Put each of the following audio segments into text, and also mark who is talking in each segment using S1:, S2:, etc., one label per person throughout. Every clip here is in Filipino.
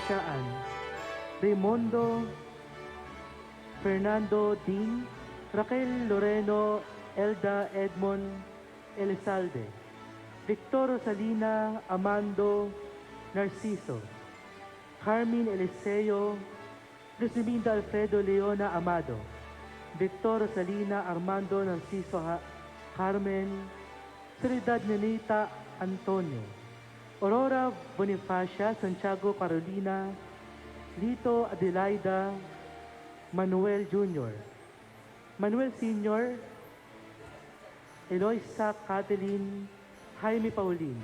S1: Siaan, Raimundo Fernando Dean, Raquel Loreno Elda Edmond Elizalde, Victor Rosalina Amando Narciso, Carmen Eliseo, Luciminda Alfredo Leona Amado, Victor Rosalina Armando Narciso Carmen, Soledad Nenita Antonio, Aurora Bonifacia Santiago Carolina, Lito Adelaida Manuel Jr., Manuel Sr., Eloisa Catalin, Jaime Paulin,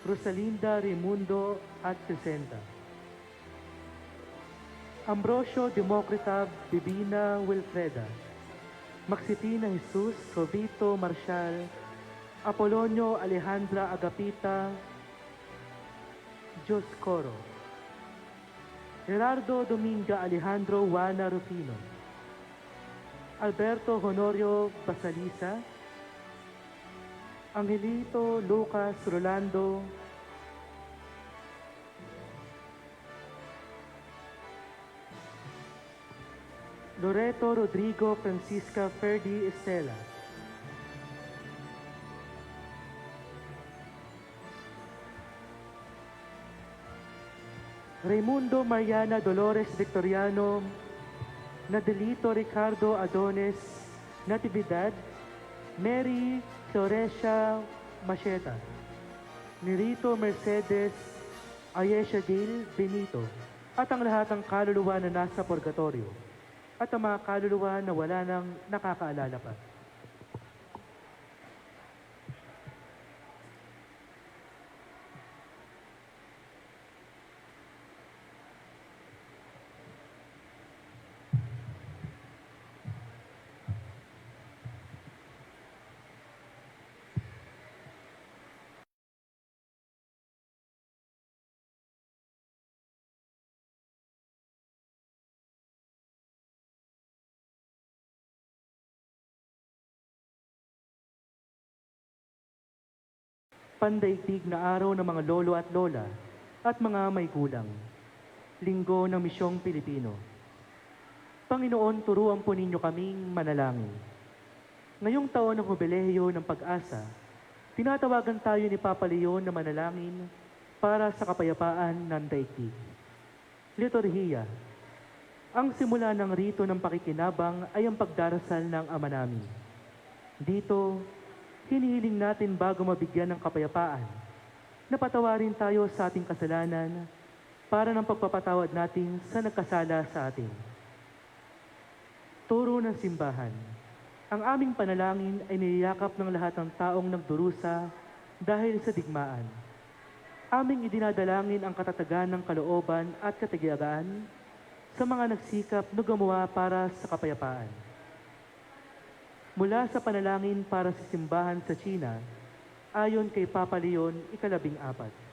S1: Rosalinda Raimundo at Crescenta, Ambrosio Democrita Bibina Wilfreda, Maxipina Jesus Jovito Marcial, Apolonio Alejandra Agapita Joscoro, Gerardo Dominga Alejandro Juana Rufino, Alberto Honorio Basalisa, Angelito Lucas Rolando, Loreto Rodrigo Francisca Ferdi Estela, Raimundo Mariana Dolores Victoriano, Nadelito Ricardo Adonis Natividad, Mary Floresia Macheta, Nirito Mercedes Ayesha Gil Benito, at ang lahat ng kaluluwa na nasa purgatorio, at ang mga kaluluwa na wala nang nakakaalala pa. Pandaigdig na araw ng mga lolo at lola at mga may gulang. Linggo ng Misyong Pilipino. Panginoon, turuan po ninyo kaming manalangin. Ngayong taon ng Jubileo ng Pag-asa, tinatawagan tayo ni Papa Leon na manalangin para sa kapayapaan ng daigdig. Liturhiya. Ang simula ng rito ng pakikinabang ay ang pagdarasal ng Ama namin. Dito, hinihiling natin bago mabigyan ng kapayapaan, na patawarin tayo sa ating kasalanan para ng pagpapatawad natin sa nagkasala sa atin. Turo ng simbahan. Ang aming panalangin ay niyayakap ng lahat ng taong nagdurusa dahil sa digmaan. Aming idinadalangin ang katatagan ng kalooban at katiyagaan sa mga nagsikap na gumawa para sa kapayapaan. Mula sa panalangin para sa simbahan sa China, ayon kay Papa Leon, ika-14.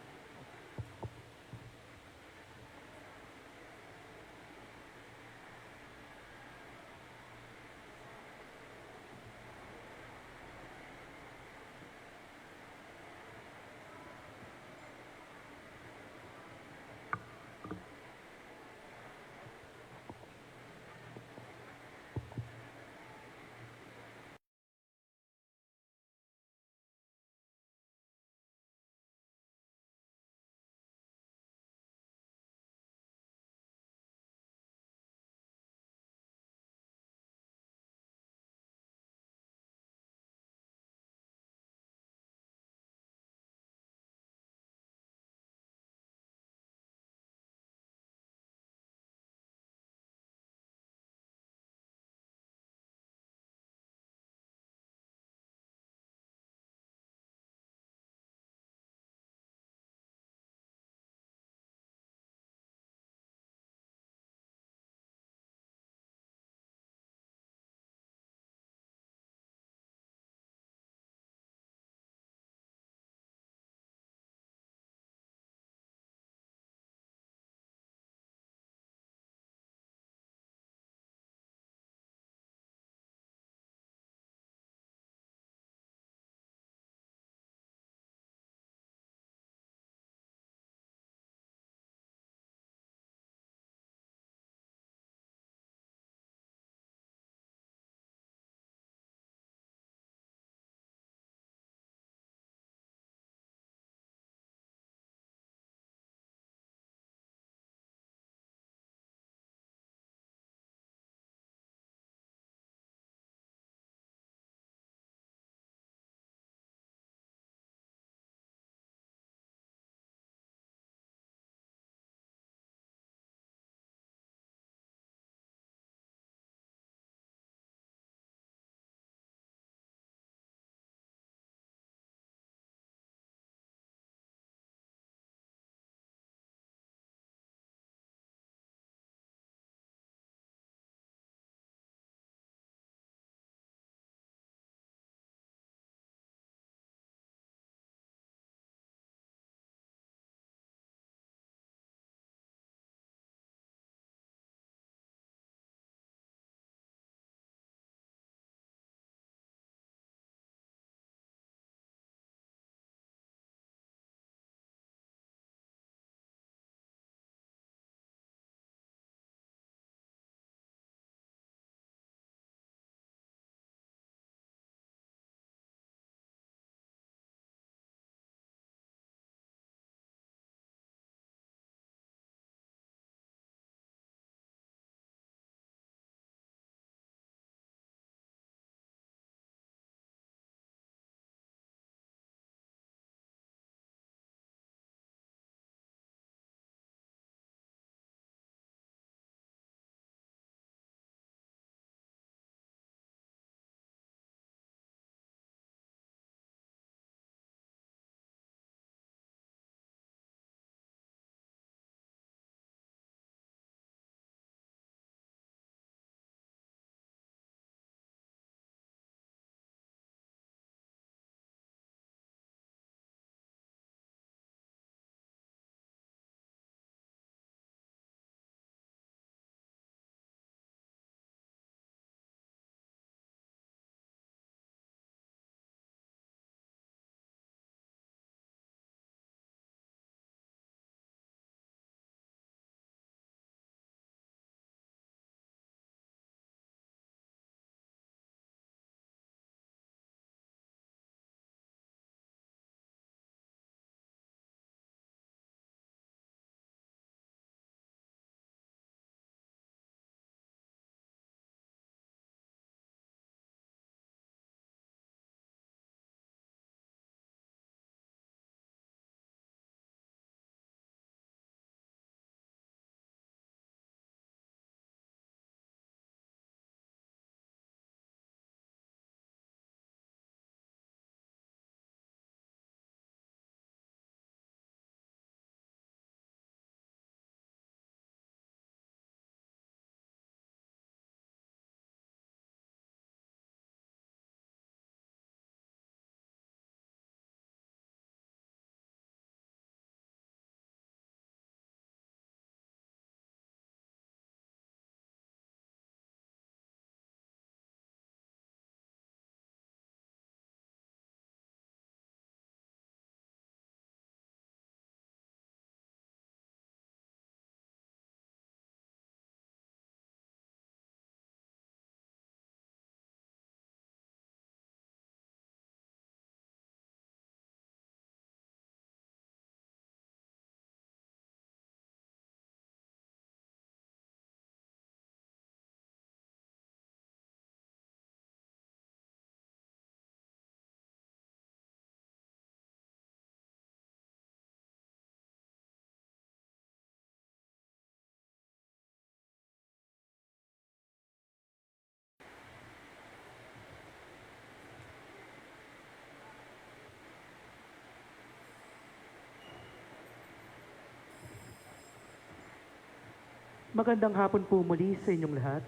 S1: Magandang hapon po muli sa inyong lahat.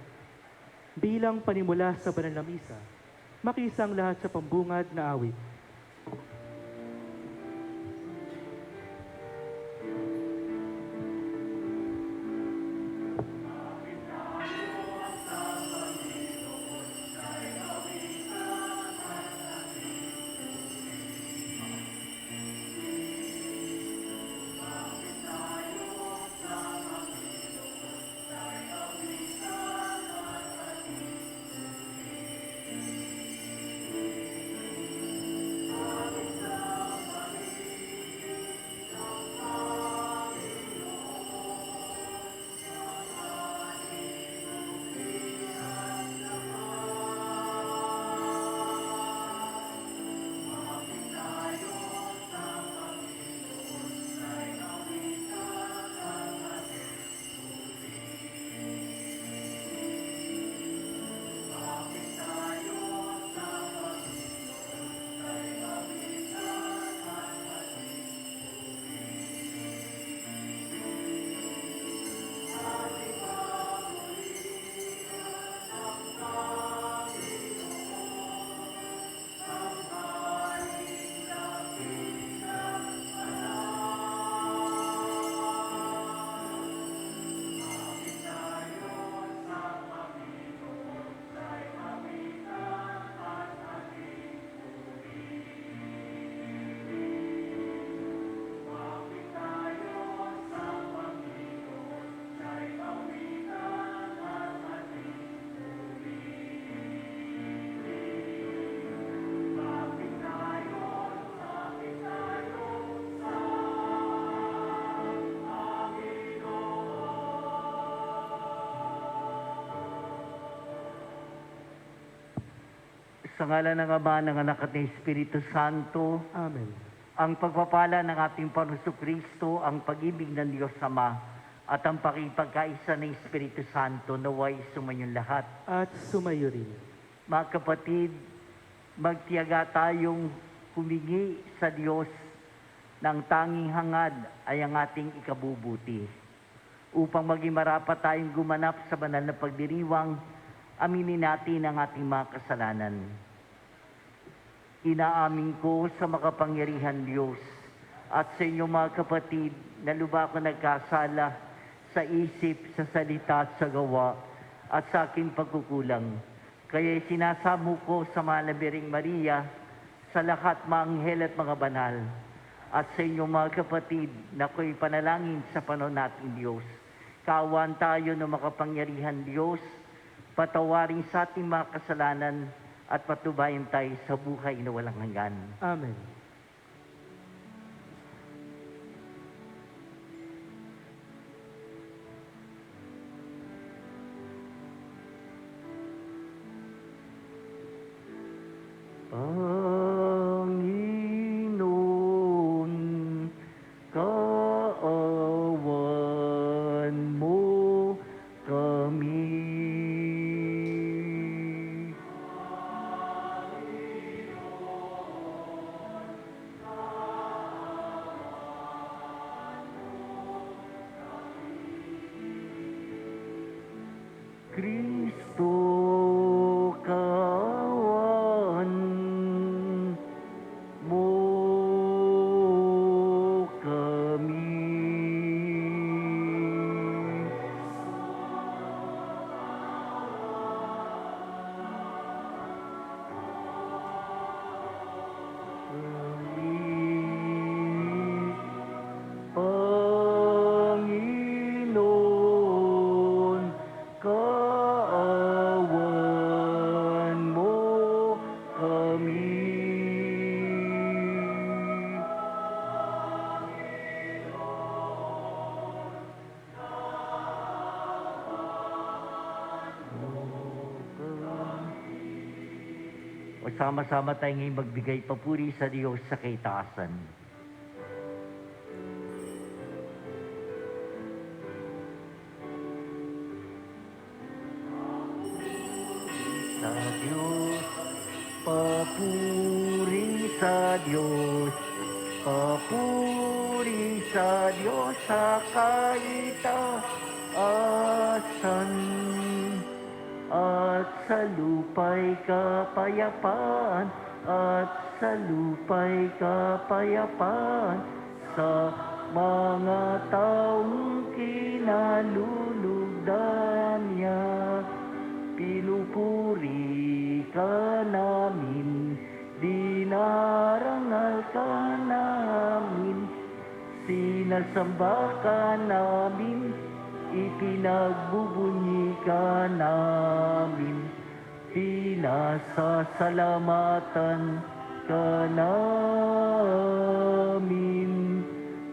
S1: Bilang panimula sa banal na misa, makisang lahat sa pambungad na awit.
S2: Sa ngalan ng Ama, ng Anak at ng Espiritu Santo,
S1: Amen.
S2: ang pagpapala ng ating Panginoong Kristo, ang pag-ibig ng Diyos Ama, at ang pakipagkaisa ng Espiritu Santo naway sumanyong lahat.
S1: At sumayo rin.
S2: Mga kapatid, magtiyaga tayong humingi sa Diyos ng tanging hangad ay ang ating ikabubuti. Upang maging marapat tayong gumanap sa banal na pagdiriwang, aminin natin ang ating mga kasalanan. Inaamin ko sa makapangyarihan Diyos at sa inyong mga kapatid na lubha ko nagkasala sa isip, sa salita at sa gawa at sa aking pagkukulang. Kaya sinasamo ko sa mahal na Birheng Maria, sa lahat mga anghel at mga banal, at sa inyong mga kapatid na ako'y panalangin sa panahon nating Diyos. Kaawaan tayo ng makapangyarihan Diyos, patawarin sa ating mga kasalanan, at patubayan tayo sa buhay na walang hanggan.
S1: Amen.
S2: Panginoon, kaawan mo kami. Kristo, kawan mo kami. Panginoon, kaawan mo kami. O sama-sama tayo ngayon magbigay papuri sa Diyos sa kaitaasan. Sa Diyos, papuri sa Diyos, papuri sa Diyos sa kaitaasan. sa lupa'y kapayapaan, at sa lupa'y kapayapaan, sa mga taong kinalulugdan niya. Pinupuri ka namin, dinarangal ka namin, sinasamba ka namin, ipinagbubunyi ka namin, pinasasalamatan ka namin,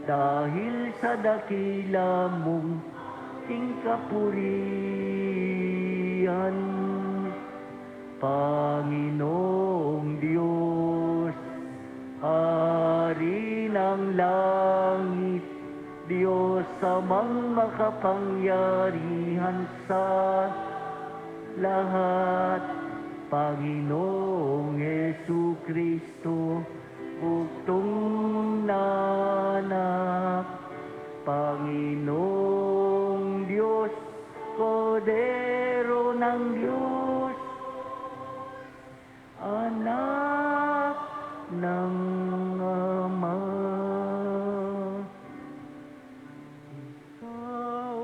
S2: dahil sa dakila mong kapurihan. Panginoong Diyos, Hari ng langit, Diyos amang makapangyarihan sa lahat, Panginoong Jesucristo, buktong nanak, Panginoong Diyos, Kordero ng Diyos, Anak ng Ama.
S3: Ikaw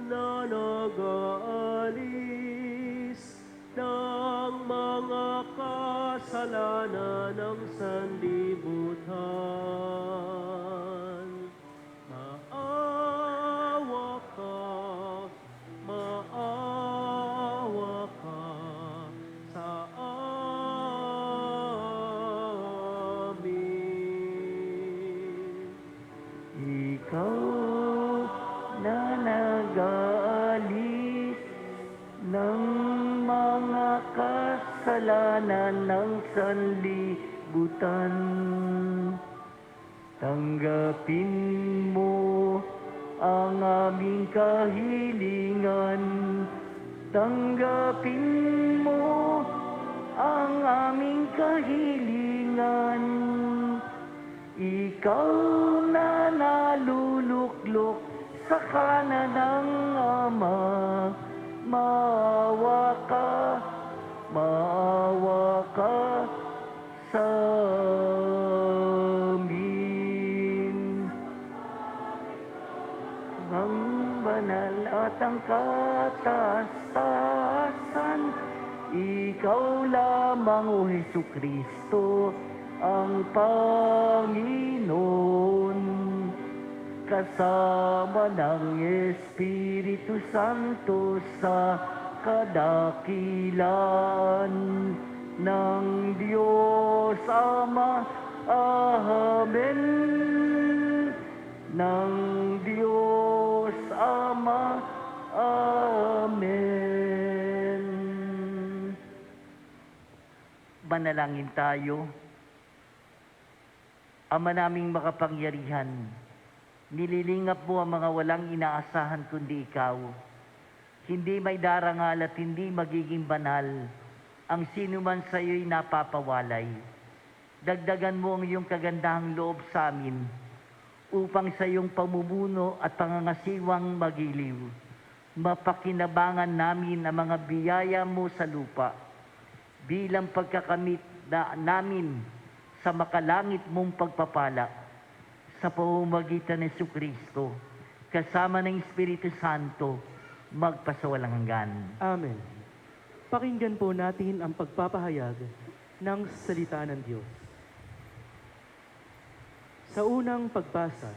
S3: na nag-aalis ng mga kasalanan ng sanlibutan. Maawa ka sa amin.
S2: Ikaw na nag-aalis ng mga kasalanan ng sanlibutan. Tanggapin mo ang aming kahilingan. Tanggapin mo ang aming kahilingan. Ikaw na naluluklok sa kanan ng Ama, maawa ka sa amin. Ang banal at ang kataas-taasan, ikaw lamang, O Jesucristo, ang Panginoon, kasama ng Espiritu Santo sa kadakilaan ng Diyos Ama. Amen. Ng Diyos Ama. Amen. Manalangin tayo. Ama naming makapangyarihan, nililingap mo ang mga walang inaasahan kundi ikaw. Hindi may darangal at hindi magiging banal ang sino man sa iyo'y napapawalay. Dagdagan mo ang iyong kagandahang loob sa amin upang sa iyong pamumuno at pangangasiwang magiliw, mapakinabangan namin ang mga biyaya mo sa lupa bilang pagkakamit namin sa makalangit mong pagpapala sa pamamagitan ni Jesucristo, kasama ng Espiritu Santo, magpasawalang hanggan.
S1: Amen. Pakinggan po natin ang pagpapahayag ng salita ng Diyos. Sa unang pagbasa,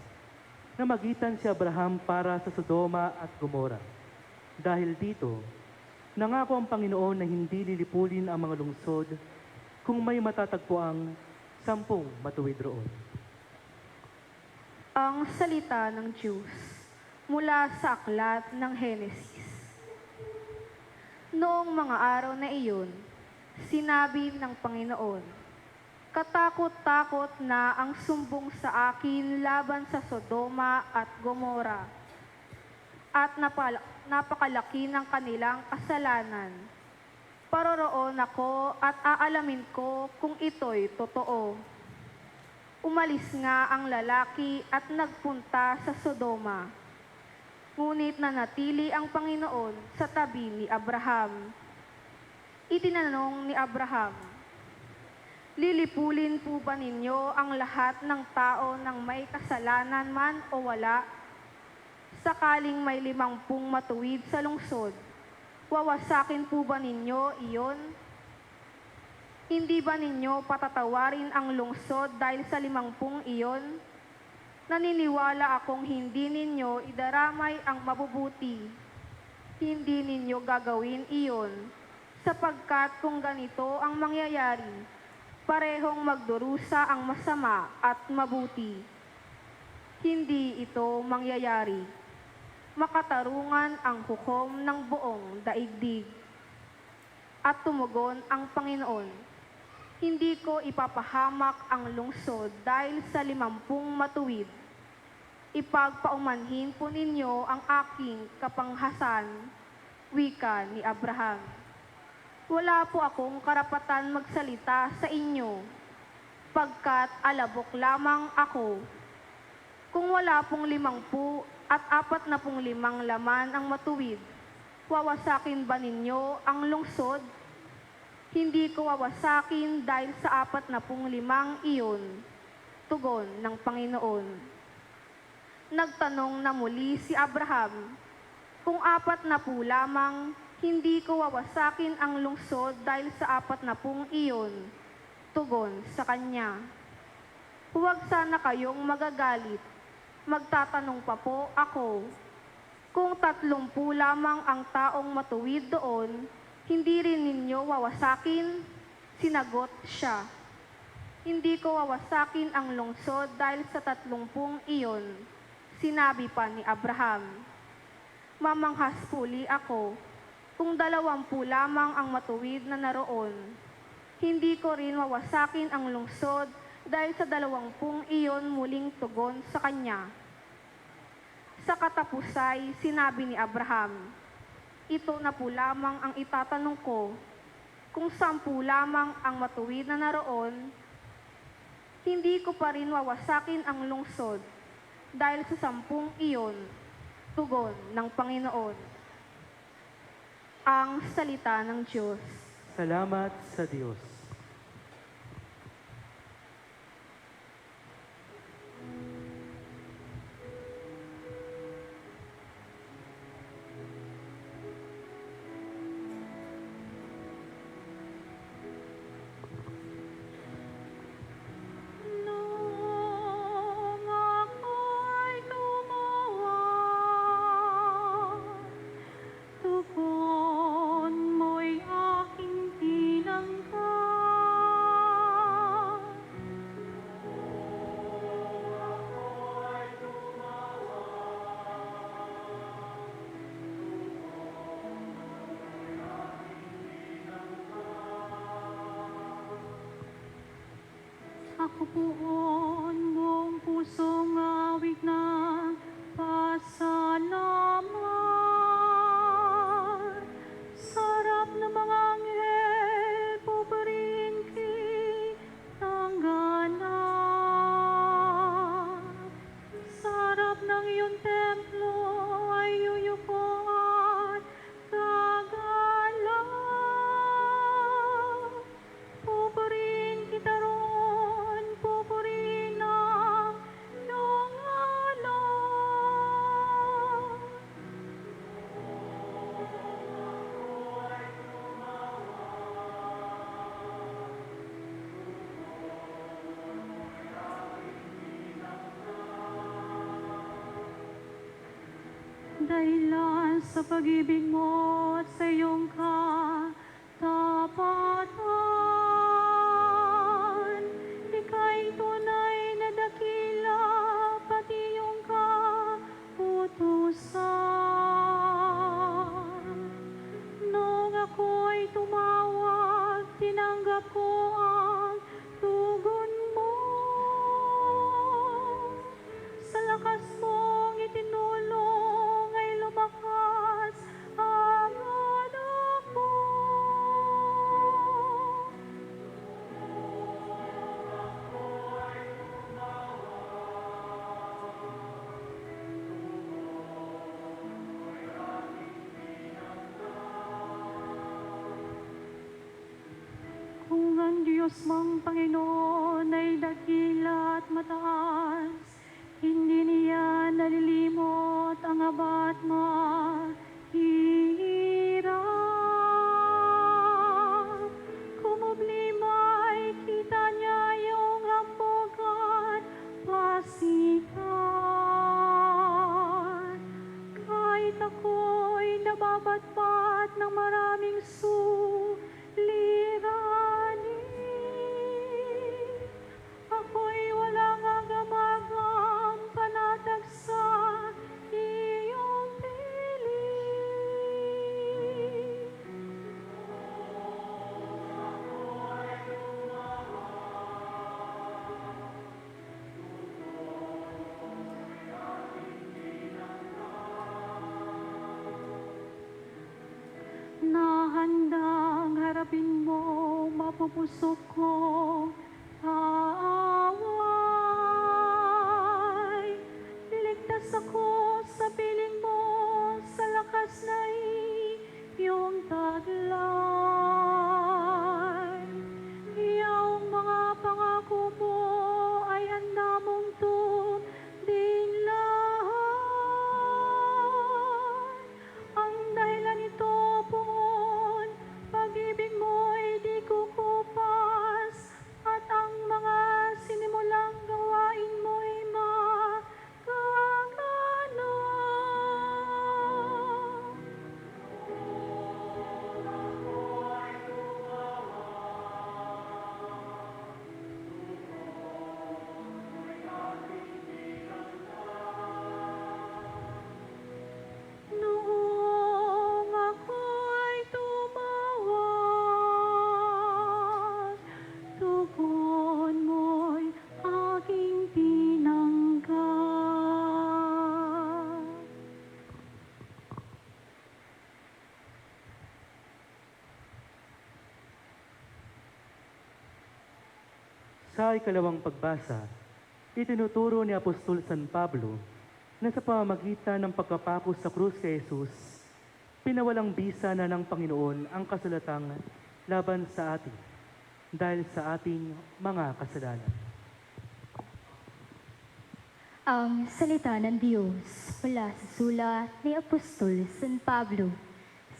S1: namagitan si Abraham para sa Sodoma at Gomora. Dahil dito, nangako ang Panginoon na hindi lilipulin ang mga lungsod kung may matatagpuang 10 matuwid roon.
S4: Ang salita ng Diyos mula sa aklat ng Henesis. Noong mga araw na iyon, sinabi ng Panginoon, katakot-takot na ang sumbong sa akin laban sa Sodoma at Gomora, at napakalaki ng kanilang kasalanan. Paroroon ako at aalamin ko kung ito'y totoo. Umalis nga ang lalaki at nagpunta sa Sodoma. Ngunit nanatili ang Panginoon sa tabi ni Abraham. Itinanong ni Abraham, lilipulin po ba ninyo ang lahat ng tao ng may kasalanan man o wala? Sakaling may 50 matuwid sa lungsod, wawasakin po ba ninyo iyon? Hindi ba ninyo patatawarin ang lungsod dahil sa 50 iyon? Naniniwala akong hindi ninyo idaramay ang mabubuti. Hindi ninyo gagawin iyon, sapagkat kung ganito ang mangyayari, parehong magdurusa ang masama at mabuti. Hindi ito mangyayari. Makatarungan ang hukom ng buong daigdig. At tumugon ang Panginoon, hindi ko ipapahamak ang lungsod dahil sa 50 matuwid. Ipagpaumanhin po ninyo ang aking kapanghasan, wika ni Abraham. Wala po akong karapatan magsalita sa inyo, pagkat alabok lamang ako. Kung wala pong 50 at 45 laman ang matuwid, wawasakin ba ninyo ang lungsod? Hindi ko wawasakin dahil sa 45 iyon, tugon ng Panginoon. Nagtanong na muli si Abraham, kung 40 lamang, hindi ko wawasakin ang lungsod dahil sa 40 iyon, tugon sa kanya. Huwag sana kayong magagalit, magtatanong pa po ako. Kung 30 lamang ang taong matuwid doon, hindi rin ninyo wawasakin? Sinagot siya. Hindi ko wawasakin ang lungsod dahil sa 30 iyon. Sinabi pa ni Abraham, mamanghas puli ako, kung 20 lamang ang matuwid na naroon. Hindi ko rin wawasakin ang lungsod dahil sa 20 iyon, muling tugon sa kanya. Sa katapusay, sinabi ni Abraham, ito na po lamang ang itatanong ko, kung 10 lamang ang matuwid na naroon, hindi ko pa rin wawasakin ang lungsod dahil sa 10 iyon, tugon ng Panginoon. Ang salita ng Diyos.
S1: Salamat sa Diyos.
S5: Nung ako'y tumawa, tugon mo'y aking tinanggap. Ako poon buong pusong awit na pasalamat. Sarap ng mga anghel, pupurihin kitangganan. Sarap ng iyong templo ay yuyuko at gagalang. Pupurihin kita roon, pupurihin ang iyong ngalan. Dahilan sa pag-ibig mo at sa iyong katapatan, ika'y tunay na dakila, pati iyong kautusan. Nung ako'y tumawag, tinanggap ko ang tugon mo. Sa lakas mong itinulong ay lumakas ang anak mo. Diyos mong Panginoon ay dakila at mataas. Hindi niya nalilimot ang abat mahirap. Kumublima ay kita niya yung hambog at pasikat. Kahit ako'y nababatbat ng maraming suliranin, ako'y walang agamagang panatag sa iyong piling. Nahandang harapin mo, mapupusok ko, away. Ligtas ako sa piling mo, sa lakas na iyong taglay. Iyong mga pangako mo ay handa mong tundin lahat. Ang dahilan nito, Poon, pag-ibig mo'y di kukupas, at ang mga sinimulang gawain mo'y magaganap. Noong ako'y tumawag, tugon mo'y aking tinanggap.
S1: Sa ikalawang pagbasa, itinuturo ni Apostol San Pablo na sa pamamagitan ng pagkapako sa krus kay Jesus, pinawalang bisa na ng Panginoon ang kasulatang laban sa atin dahil sa ating mga kasalanan.
S6: Ang salita ng Diyos mula sa sulat ni Apostol San Pablo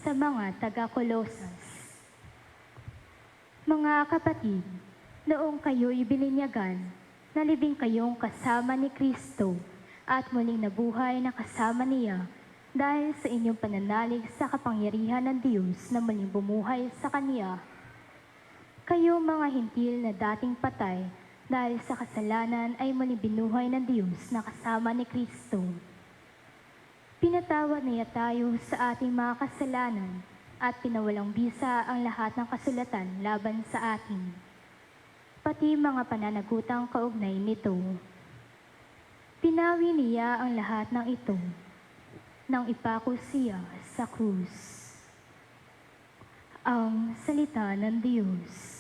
S6: sa mga taga-Kolosas. Mga kapatid, noong kayo'y bininyagan, nalibing kayong kasama ni Kristo at muling nabuhay na kasama niya dahil sa inyong pananalig sa kapangyarihan ng Diyos na muling bumuhay sa Kanya. Kayo mga hintil na dating patay dahil sa kasalanan ay muling binuhay ng Diyos na kasama ni Kristo. Pinatawad niya tayo sa ating mga kasalanan at pinawalang bisa ang lahat ng kasulatan laban sa atin, pati mga pananagutang kaugnay nito. Pinawi niya ang lahat ng ito nang ipako siya sa krus. Ang salita ng Diyos.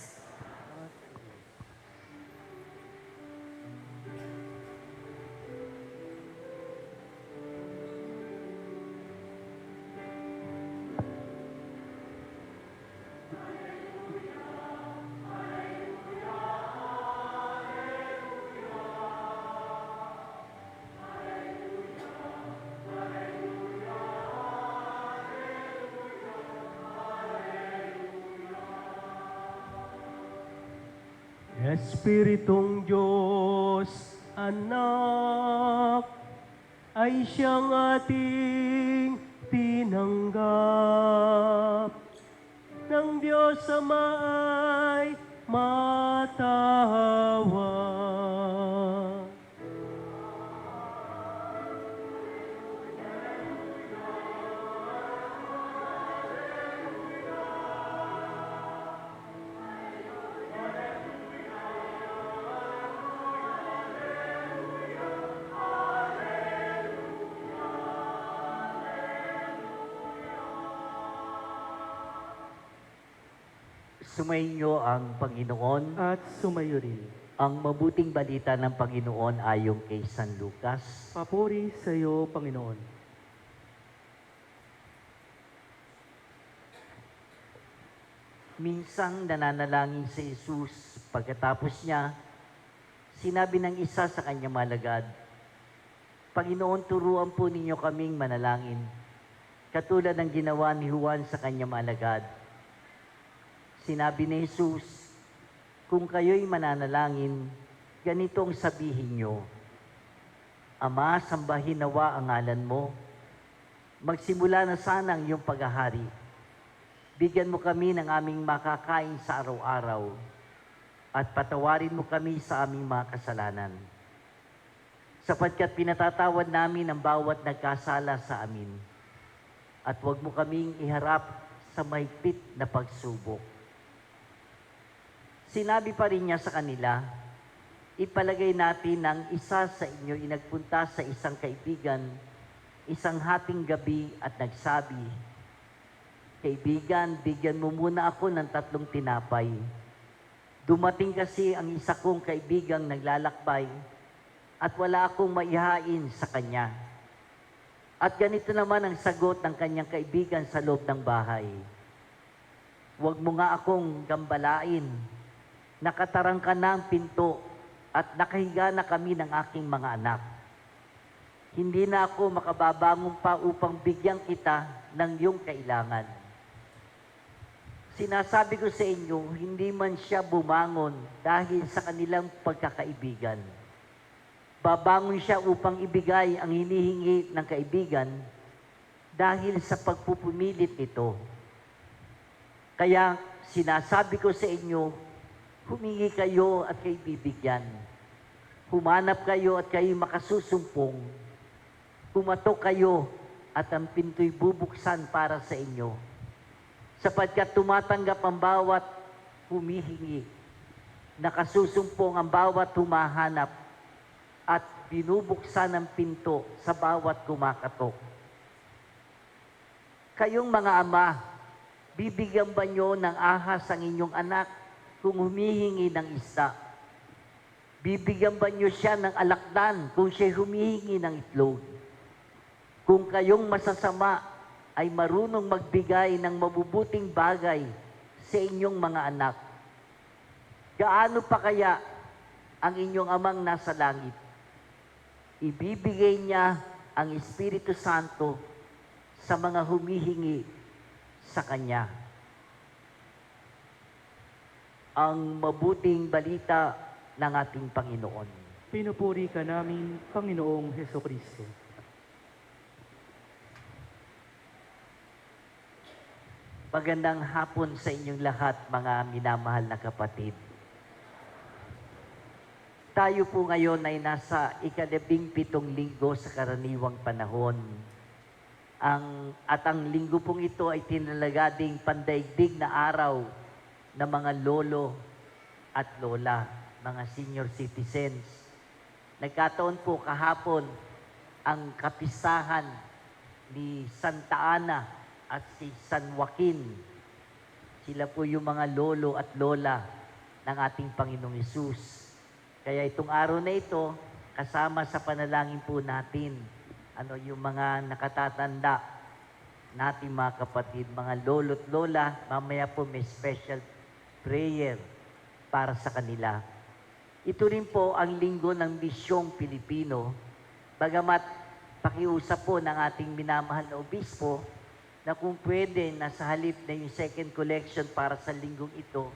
S3: Espiritong Diyos, anak, ay siyang ating tinanggap. Ng Diyos Ama ay matawa.
S2: Sumainyo ang Panginoon.
S1: At sumayo rin.
S2: Ang mabuting balita ng Panginoon ayon kay San Lucas.
S1: Papuri sa iyo, Panginoon.
S2: Minsang nananalangin si Jesus Pagkatapos niya, sinabi ng isa sa kanyang malagad, Panginoon, turuan po ninyo kaming manalangin, katulad ng ginawa ni Juan sa kanyang alagad. Sinabi ni Jesus, kung kayo'y mananalangin, ganitong sabihin nyo, Ama, sambahin nawa ang ngalan mo. Magsimula na sana ang iyong paghahari. Bigyan mo kami ng aming makakain sa araw-araw at patawarin mo kami sa aming mga kasalanan. Sapagkat pinatatawad namin ang bawat nagkasala sa amin. At huwag mo kaming iharap sa mahigpit na pagsubok. Sinabi pa rin niya sa kanila, ipalagay natin ng isa sa inyo inagpunta sa isang kaibigan, isang hating gabi at nagsabi, Kaibigan, bigyan mo muna ako ng 3 tinapay. Dumating kasi ang isa kong kaibigang naglalakbay at wala akong maihain sa kanya. At ganito naman ang sagot ng kanyang kaibigan sa loob ng bahay. Huwag mo nga akong gambalain. Nakatarang ka na ang pinto at nakahiga na kami ng aking mga anak. Hindi na ako makababangon pa upang bigyan kita ng iyong kailangan. Sinasabi ko sa inyo, hindi man siya bumangon dahil sa kanilang pagkakaibigan. Babangon siya upang ibigay ang hinihingi ng kaibigan dahil sa pagpupumilit nito. Kaya sinasabi ko sa inyo, humingi kayo at kayo bibigyan. Humanap kayo at kayo makasusumpong. Pumatok kayo at ang pinto'y bubuksan para sa inyo. Sapagkat tumatanggap ang bawat humihingi. Nakasusumpong ang bawat humahanap at binubuksan ang pinto sa bawat kumakatok. Kayong mga ama, bibigyan ba nyo ng ahas ang inyong anak kung humihingi ng isda? Bibigyan ba nyo siya ng alakdan kung siya humihingi ng itlog? Kung kayong masasama ay marunong magbigay ng mabubuting bagay sa inyong mga anak, gaano pa kaya ang inyong amang nasa langit? Ibibigay niya ang Espiritu Santo sa mga humihingi sa Kanya. Ang mabuting balita ng ating Panginoon.
S1: Pinupuri ka namin, Panginoong Hesukristo.
S2: Magandang hapon sa inyong lahat, mga minamahal na kapatid. Tayo po ngayon ay nasa 17 linggo sa karaniwang panahon. At ang linggo pong ito ay tinalagading pandaigdig na araw ng mga lolo at lola, mga senior citizens. Nagkataon po kahapon ang kapistahan ni Santa Ana at si San Joaquin. Sila po yung mga lolo at lola ng ating Panginoong Hesus. Kaya itong araw na ito, kasama sa panalangin po natin, yung mga nakatatanda natin mga kapatid, mga lolo at lola, mamaya po may special prayer para sa kanila. Ito rin po ang linggo ng Misyong Pilipino, bagamat pakiusap po ng ating minamahal na obispo na kung pwede na sa halip na yung second collection para sa linggong ito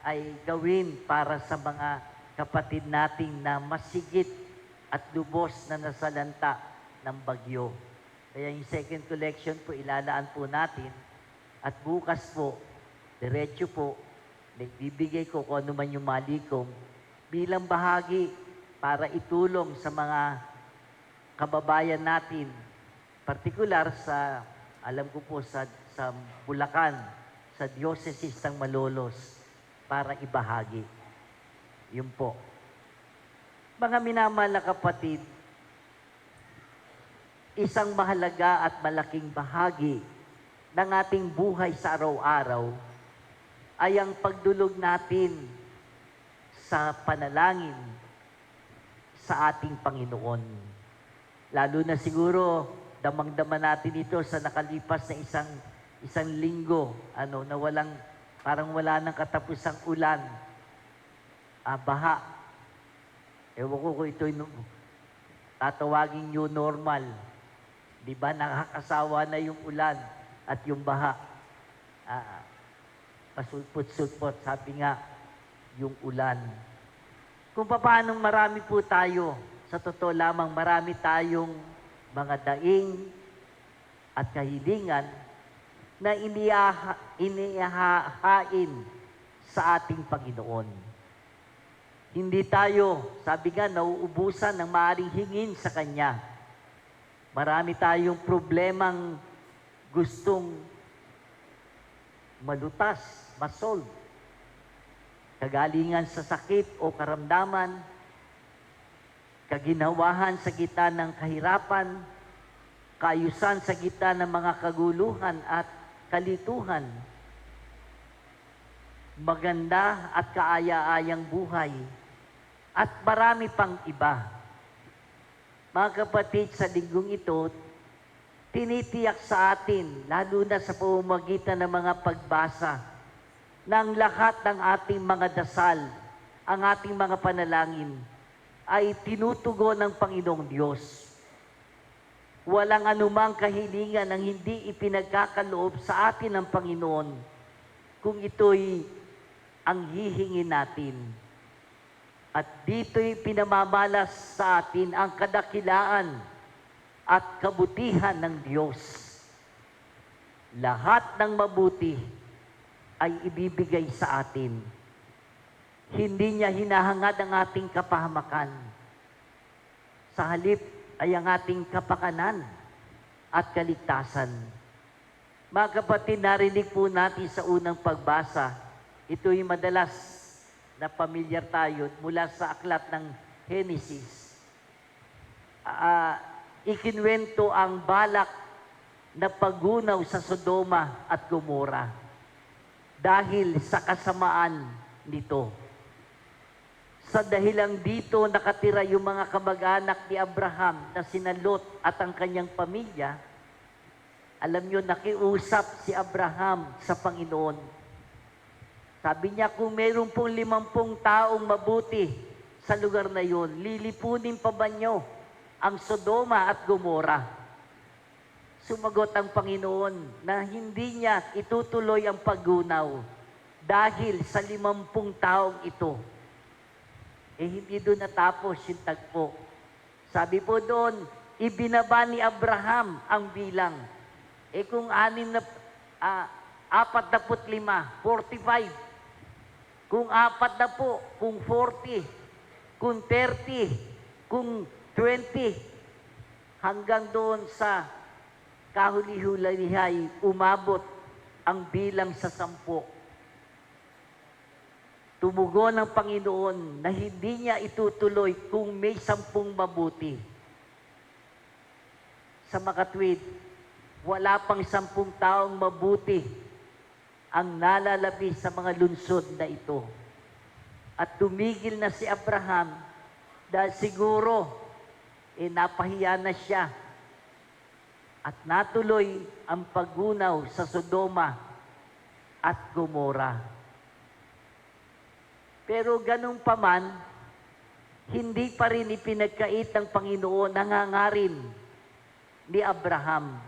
S2: ay gawin para sa mga kapatid nating na masigit at lubos na nasalanta ng bagyo. Kaya yung second collection po ilalaan po natin at bukas po, diretso po, nagbibigay ko kung ano man yung malikom bilang bahagi para itulong sa mga kababayan natin, partikular sa, alam ko po sa Bulacan, sa Diocese ng Malolos, para ibahagi. Yun po. Mga minamahal na kapatid, isang mahalaga at malaking bahagi ng ating buhay sa araw-araw ay ang pagdulog natin sa panalangin sa ating Panginoon. Lalo na siguro, damang-dama natin ito sa nakalipas na isang linggo, na parang wala nang katapusang ulan. baha. Ewan ko kung ito'y tatawagin new normal. Di ba nakakasawa na yung ulan at yung baha? Pasulpot-sulpot, sabi nga, yung ulan. Kung paano marami po tayo, sa totoo lamang marami tayong mga daing at kahilingan na inihahain sa ating Panginoon. Hindi tayo, sabi nga, nauubusan ng maaaring hingin sa Kanya. Marami tayong problemang gustong malutas, masolve. Kagalingan sa sakit o karamdaman, kaginawahan sa gitna ng kahirapan, kaayusan sa gitna ng mga kaguluhan at kalituhan, maganda at kaaya-ayang buhay, at marami pang iba. Mga kapatid, sa linggong ito, tinitiyak sa atin, lalo na sa pamamagitan ng mga pagbasa, ng lahat ng ating mga dasal, ang ating mga panalangin, ay tinutugon ng Panginoong Diyos. Walang anumang kahilingan ang hindi ipinagkakaloob sa atin ng Panginoon kung ito'y ang hihingin natin. At dito'y pinamamalas sa atin ang kadakilaan at kabutihan ng Diyos. Lahat ng mabuti ay ibibigay sa atin. Hindi niya hinahangad ang ating kapahamakan. Sa halip ay ang ating kapakanan at kaligtasan. Mga kapatid, narinig po natin sa unang pagbasa, ito'y madalas na pamilyar tayo mula sa aklat ng Genesis. Ikinwento ang balak na paggunaw sa Sodoma at Gomora dahil sa kasamaan nito. Sa dahilang dito, nakatira yung mga kamag-anak ni Abraham na sina Lot at ang kanyang pamilya. Alam nyo, nakiusap si Abraham sa Panginoon. Sabi niya, kung mayroon pong 50 taong mabuti sa lugar na yun, lilipunin pa ba nyo ang Sodoma at Gomora? Sumagot ang Panginoon na hindi niya itutuloy ang paggunaw dahil sa 50 taong ito. Hindi doon natapos yung tagpo. Sabi po doon, ibinaba ni Abraham ang bilang. Kung 45, 45. Kung 40, kung 40, kung 30, kung 20, hanggang doon sa kahuli-hulihay, umabot ang bilang sa 10. Tumugon ng Panginoon na hindi niya itutuloy kung may 10 mabuti. Sa makatwid, wala pang 10 taong mabuti ang nalalabi sa mga lunsod na ito. At tumigil na si Abraham dahil siguro napahiya na siya at natuloy ang paggunaw sa Sodoma at Gomora. Pero ganun pa man, hindi pa rin ipinagkait ng Panginoon ang hangarin ni Abraham.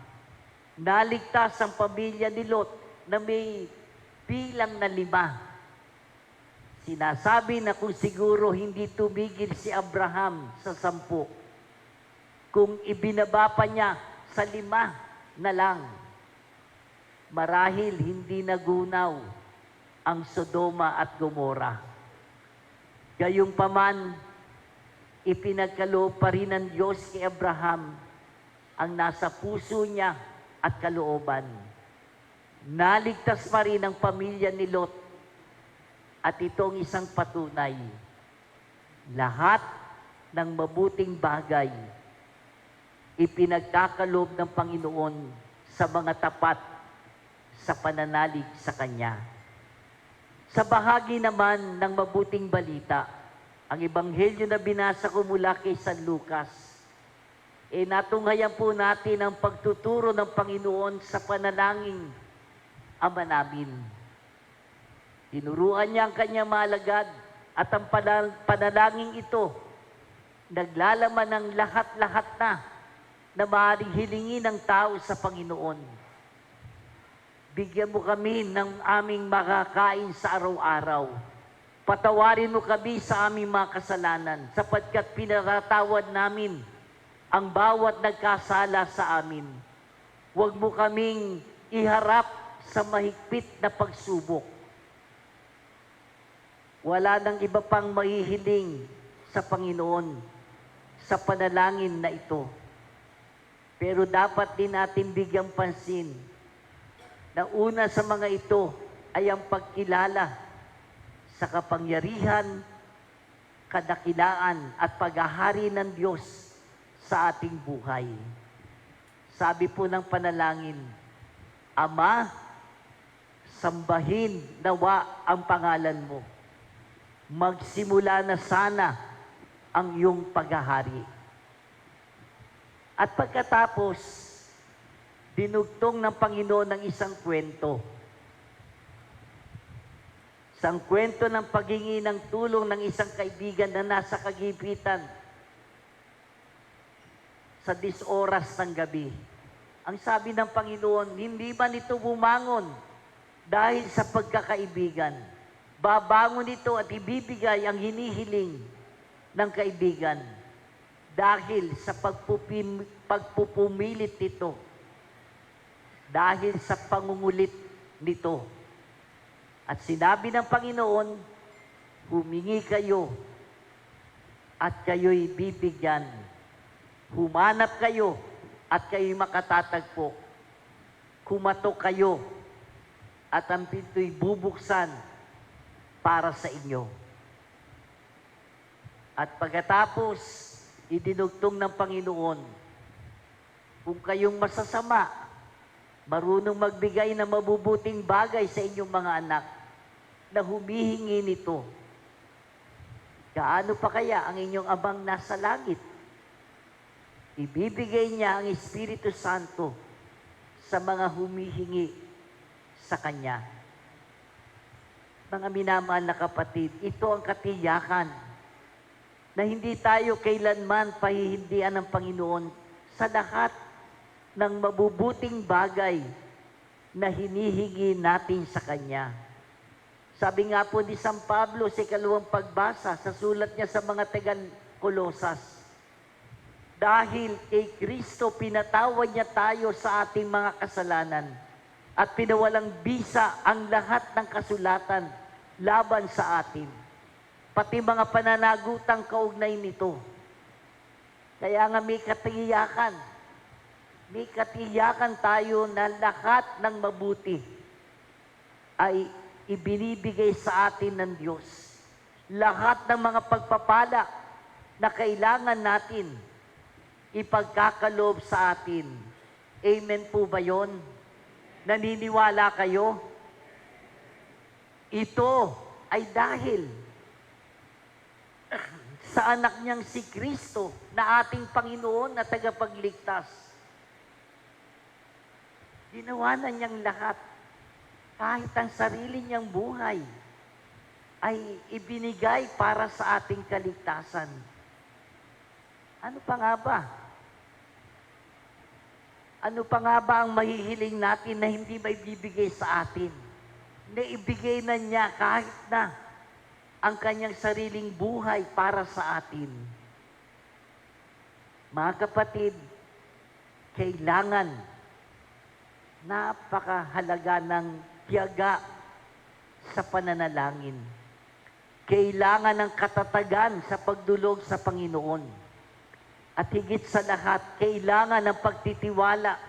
S2: Naligtas ang pamilya ni Lot na may bilang na 5. Sinasabi na kung siguro hindi tumigil si Abraham sa 10, kung ibinaba pa niya sa 5 na lang, marahil hindi nagunaw ang Sodoma at Gomora. Gayunpaman, ipinagkaloob pa rin ng Diyos kay Abraham ang nasa puso niya at kalooban. Naligtas pa rin ang pamilya ni Lot at itong isang patunay. Lahat ng mabuting bagay ipinagkakaloob ng Panginoon sa mga tapat sa pananalig sa Kanya. Sa bahagi naman ng mabuting balita, ang ebanghelyo na binasa ko mula kay San Lucas, natunghayan po natin ang pagtuturo ng Panginoon sa panalangin Ama namin. Tinuruan niya ang kanyang mga alagad At ang panalangin ito, naglalaman ng lahat-lahat na maaaring hilingin ng tao sa Panginoon. Bigyan mo kami ng aming makakain sa araw-araw. Patawarin mo kami sa aming mga kasalanan, sapagkat pinatatawad namin ang bawat nagkasala sa amin. Huwag mo kaming iharap sa mahigpit na pagsubok. Wala nang iba pang mahihiling sa Panginoon sa panalangin na ito. Pero dapat din natin bigyang pansin na una sa mga ito ay ang pagkilala sa kapangyarihan, kadakilaan at paghahari ng Diyos sa ating buhay. Sabi po ng panalangin, Ama, sambahin nawa ang pangalan mo. Magsimula na sana ang iyong paghahari. At pagkatapos, dinugtong ng Panginoon ng isang kwento. Isang kwento ng paghingi ng tulong ng isang kaibigan na nasa kagipitan sa 10 oras ng gabi. Ang sabi ng Panginoon, hindi ba nito bumangon dahil sa pagkakaibigan? Babangon ito at ibibigay ang hinihiling ng kaibigan dahil sa pagpupumilit nito, dahil sa pangungulit nito. At sinabi ng Panginoon, humingi kayo at kayo'y bibigyan. Humanap kayo at kayo'y makatatagpo. Kumatok kayo at ang pinto'y bubuksan para sa inyo. At pagkatapos, idinugtong ng Panginoon, kung kayong masasama, marunong magbigay ng mabubuting bagay sa inyong mga anak na humihingi nito, gaano pa kaya ang inyong Amang nasa langit? Ibibigay niya ang Espiritu Santo sa mga humihingi sa Kanya. Mga minamahal na kapatid, ito ang katiyakan na hindi tayo kailanman pahihindian ng Panginoon sa lahat ng mabubuting bagay na hinihingi natin sa Kanya. Sabi nga po ni San Pablo sa ikalawang pagbasa sa sulat niya sa mga taga-Kolosas, dahil kay Kristo pinatawad niya tayo sa ating mga kasalanan at pinawalang bisa ang lahat ng kasulatan laban sa atin, pati mga pananagutang kaugnay nito. Kaya nga may katiyakan tayo na lahat ng mabuti ay ibinibigay sa atin ng Diyos. Lahat ng mga pagpapala na kailangan natin, ipagkakaloob sa atin. Amen po ba yun? Naniniwala kayo? Ito ay dahil sa anak niyang si Kristo na ating Panginoon na tagapagligtas. Ginawa na niyang lahat. Kahit ang sarili niyang buhay ay ibinigay para sa ating kaligtasan. Ano pa nga ba? Ano pa nga ba ang mahihiling natin na hindi maibibigay sa atin? Naibigay na niya kahit na ang kanyang sariling buhay para sa atin. Mga kapatid, kailangan napakahalaga ng tiyaga sa pananalangin. Kailangan ng katatagan sa pagdulog sa Panginoon. At higit sa lahat, kailangan ng pagtitiwala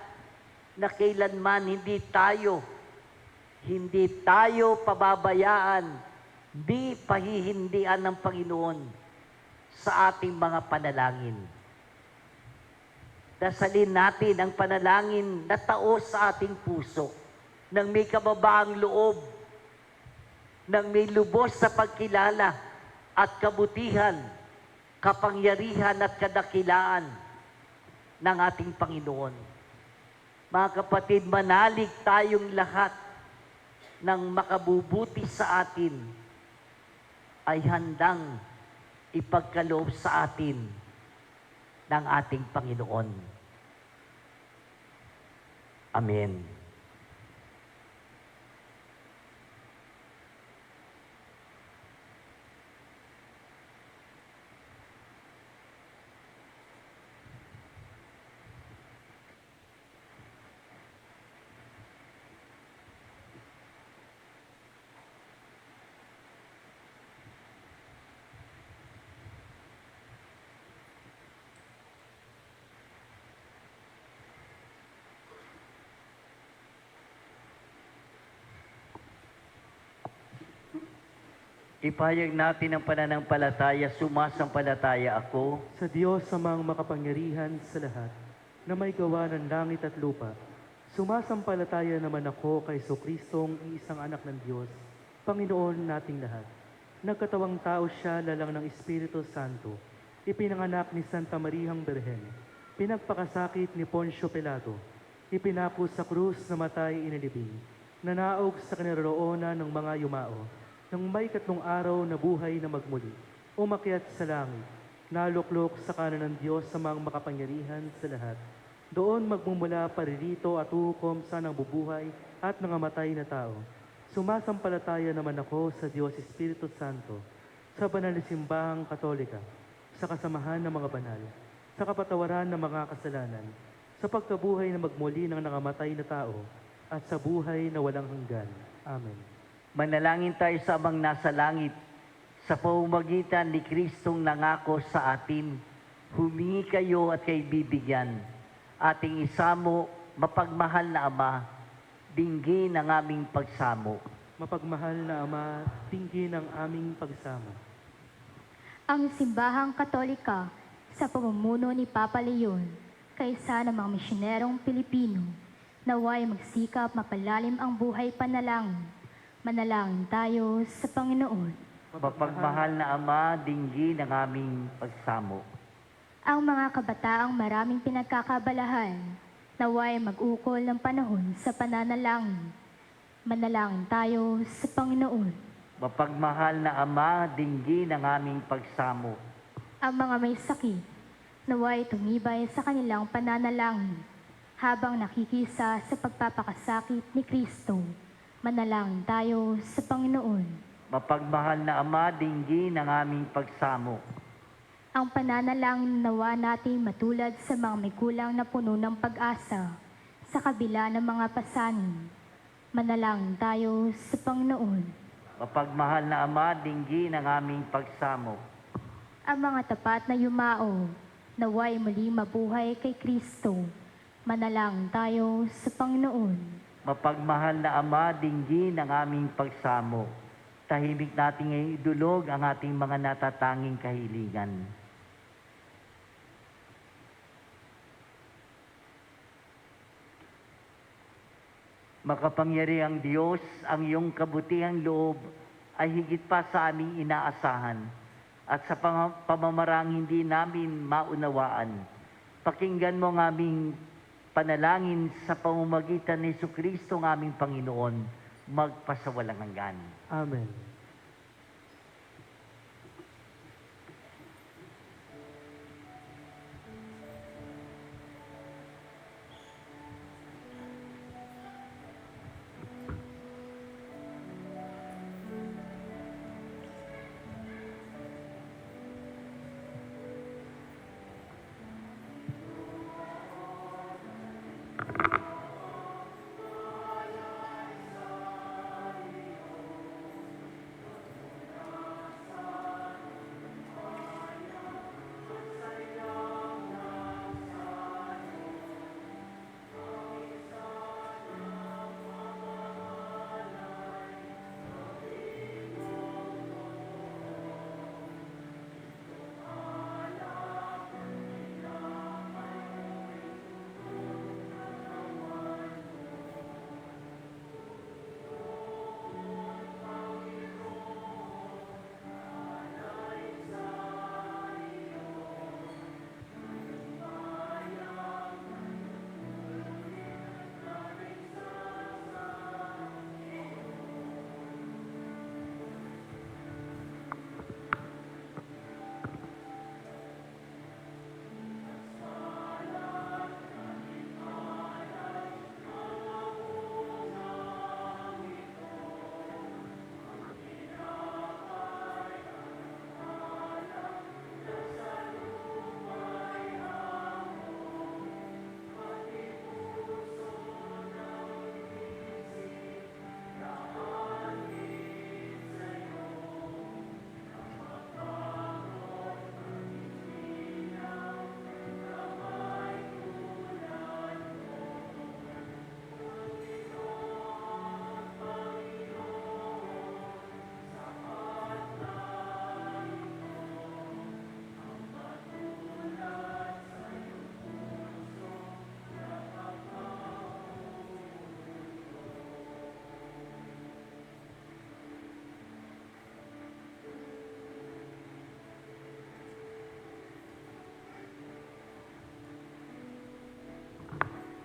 S2: na kailanman hindi tayo pababayaan, hindi pahihindian ng Panginoon sa ating mga panalangin. Dasalin natin ang panalangin na taos sa ating puso, nang may kababaang loob, nang may lubos sa pagkilala at kabutihan, kapangyarihan at kadakilaan ng ating Panginoon. Mga kapatid, manalig tayong lahat ng makabubuti sa atin ay handang ipagkaloob sa atin ng ating Panginoon. Amen. Ipahayag natin ang pananampalataya, sumasampalataya ako
S1: Sa Diyos amang makapangyarihan sa lahat, na may gawa ng langit at lupa, sumasampalataya naman ako kay Kristong iisang anak ng Diyos, Panginoon nating lahat. Nagkatawang tao siya lalang ng Espiritu Santo, ipinanganak ni Santa Mariang Berhen, pinagpakasakit ni Poncio Pilato, ipinako sa krus na matay inilibing, nanaog sa kinaroroonan ng mga yumao, nang may 3 araw na buhay na magmuli, umakyat sa langit, naluklok sa kanan ng Diyos sa mga makapangyarihan sa lahat. Doon magmumula paririto at uhukom sa nang bubuhay at nangamatay na tao. Sumasampalataya naman ako sa Diyos Espiritu Santo, sa banal na simbahang Katolika, sa kasamahan ng mga banal, sa kapatawaran ng mga kasalanan, sa pagkabuhay na magmuli ng nangamatay na tao, at sa buhay na walang hanggan. Amen.
S2: Manalangin tayo sa Amang nasa langit, sa pamamagitan ni Kristong nangako sa atin, humingi kayo at kay bibigyan. Ating isamo, mapagmahal na Ama, dinggin ang aming pagsamo.
S1: Mapagmahal na Ama, tingin ang aming pagsama.
S6: Ang Simbahang Katolika sa pamumuno ni Papa Leon, kaysa ng mga misyonerong Pilipino, naway magsikap mapalalim ang buhay panalangin. Manalangin tayo sa Panginoon.
S2: Mapagmahal na Ama, dinggin ang aming pagsamo.
S6: Ang mga kabataang maraming pinagkakabalahan, naway mag-ukol ng panahon sa pananalangin. Manalangin tayo sa Panginoon.
S2: Mapagmahal na Ama, dinggin ang aming pagsamo.
S6: Ang mga may sakit, naway tumibay sa kanilang pananalangin habang nakikisa sa pagpapakasakit ni Kristo. Manalangin tayo sa Panginoon.
S2: Mapagmahal na Ama, dinggin ang aming pagsamo.
S6: Ang pananalangin nawa natin matulad sa mga may kulang na puno ng pag-asa sa kabila ng mga pasanin. Manalangin tayo sa Panginoon.
S2: Mapagmahal na Ama, dinggin ang aming pagsamo.
S6: Ang mga tapat na yumao, naway muli mabuhay kay Kristo. Manalangin tayo sa Panginoon.
S2: Mapagmahal na Ama, dinggin ang aming pagsamo. Tahimik nating idulog ang ating mga natatanging kahilingan. Makapangyarihang Diyos, ang iyong kabutihang loob ay higit pa sa aming inaasahan at sa pamamarang hindi namin maunawaan. Pakinggan mo ang aming panalangin sa pamamagitan ni Jesucristo ng aming Panginoon, magpasawalang hanggan.
S1: Amen.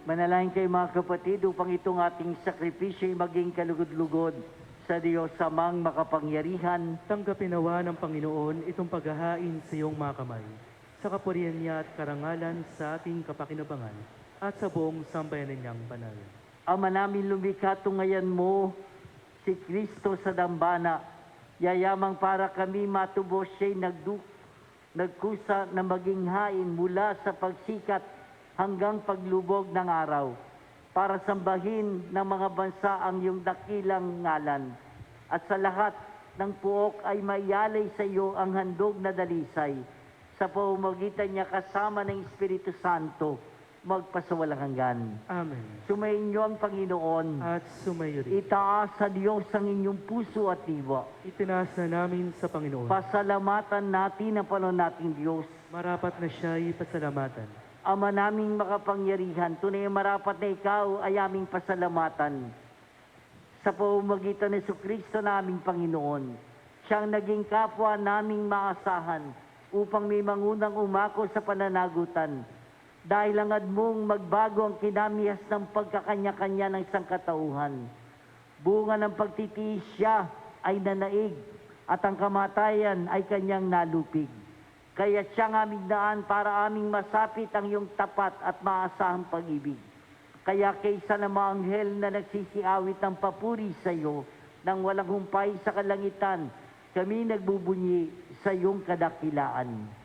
S2: Manalangin kayo mga kapatid upang itong ating sakripisyo ay maging kalugod-lugod sa Diyos Amang makapangyarihan.
S1: Tanggapin nawa ng Panginoon itong paghahain sa iyong mga kamay, sa kapurihan niya at karangalan sa ating kapakinabangan at sa buong sambayanan niyang banal.
S2: Ama namin, lumikha tungayan mo si Kristo sa dambana. Yayamang para kami matubos siya'y nagkusa na maging hain mula sa pagsikat hanggang paglubog ng araw, para sambahin ng mga bansa ang iyong dakilang ngalan. At sa lahat ng puok ay maiyalay sa iyo ang handog na dalisay, sa pamamagitan niya kasama ng Espiritu Santo, magpasawalang hanggan.
S1: Amen.
S2: Sumainyo ang Panginoon.
S1: At sumayo rin.
S2: Itaas sa Diyos ang inyong puso at diwa.
S1: Itinaas na namin sa Panginoon.
S2: Pasalamatan natin ang Panginoon nating Diyos.
S1: Marapat na siya'y pasalamatan.
S2: Ama naming makapangyarihan, tunay marapat na ikaw ay aming pasalamatan. Sa pamamagitan ni Jesucristo naming Panginoon, siyang naging kapwa naming maasahan upang may mangunang umako sa pananagutan. Dahil langad mong magbago ang kinamihas ng pagkakanya-kanya ng sangkatauhan. Bunga ng pagtitiis siya ay nanaig at ang kamatayan ay kanyang nalupig. Kaya siyang aming daan para aming masapit ang iyong tapat at maasahang pag-ibig. Kaya kaysa na mga anghel na nagsisiawit ng papuri sa iyo nang walang humpay sa kalangitan, kami nagbubunyi sa iyong kadakilaan.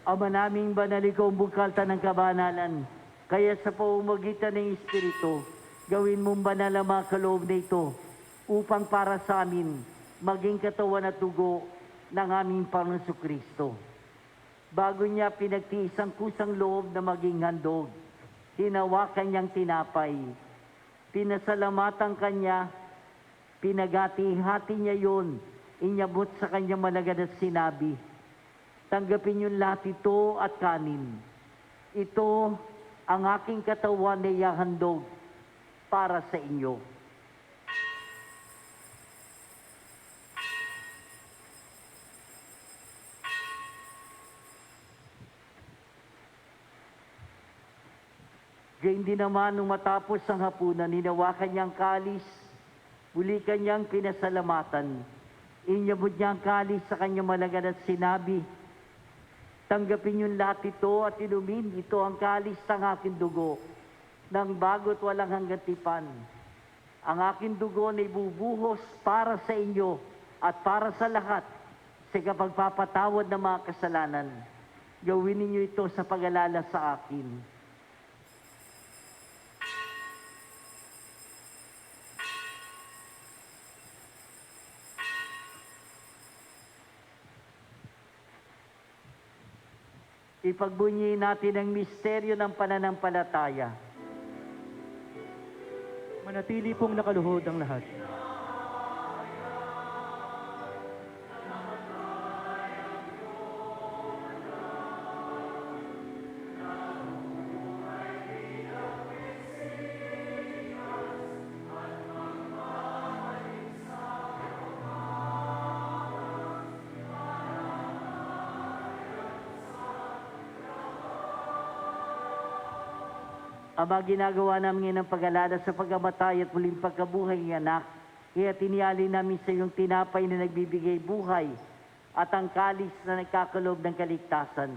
S2: Ama naming banal, ikaw ang bukalta ng kabanalan. Kaya sa pamamagitan ng Espiritu, gawin mong banal ang mga kaloob na ito upang para sa amin maging katawan at dugo ng aming Panginoon Jesucristo. Bago niya pinagtiis ang kusang loob na maging handog, hinawakan niyang tinapay. Pinasalamatan kanya, pinagati-hati niya yun, inyabot sa kanyang malagad at sinabi, tanggapin niyo lahat ito at kanin. Ito ang aking katawan na ihahandog para sa inyo. Gayun din naman nung matapos ang hapunan, hinawakan niyang kalis, muli kanyang pinasalamatan. Inyabot niya ang kalis sa kanyang malagad at sinabi, tanggapin niyo lahat ito at inumin. Ito ang kalis ng aking dugo, ng bago't walang hanggang tipan. Ang aking dugo na ibubuhos para sa inyo at para sa lahat sa kapagpapatawad ng mga kasalanan. Gawin ninyo ito sa pag-alala sa akin. Ipagbunyi natin ang misteryo ng pananampalataya.
S1: Manatili pong nakaluhod ang lahat.
S2: Ama, ginagawa namin ng pag-alala sa pagkamatay at muling pagkabuhay ng anak, kaya tiniali namin sa iyong tinapay na nagbibigay buhay at ang kalis na nagkakalob ng kaligtasan.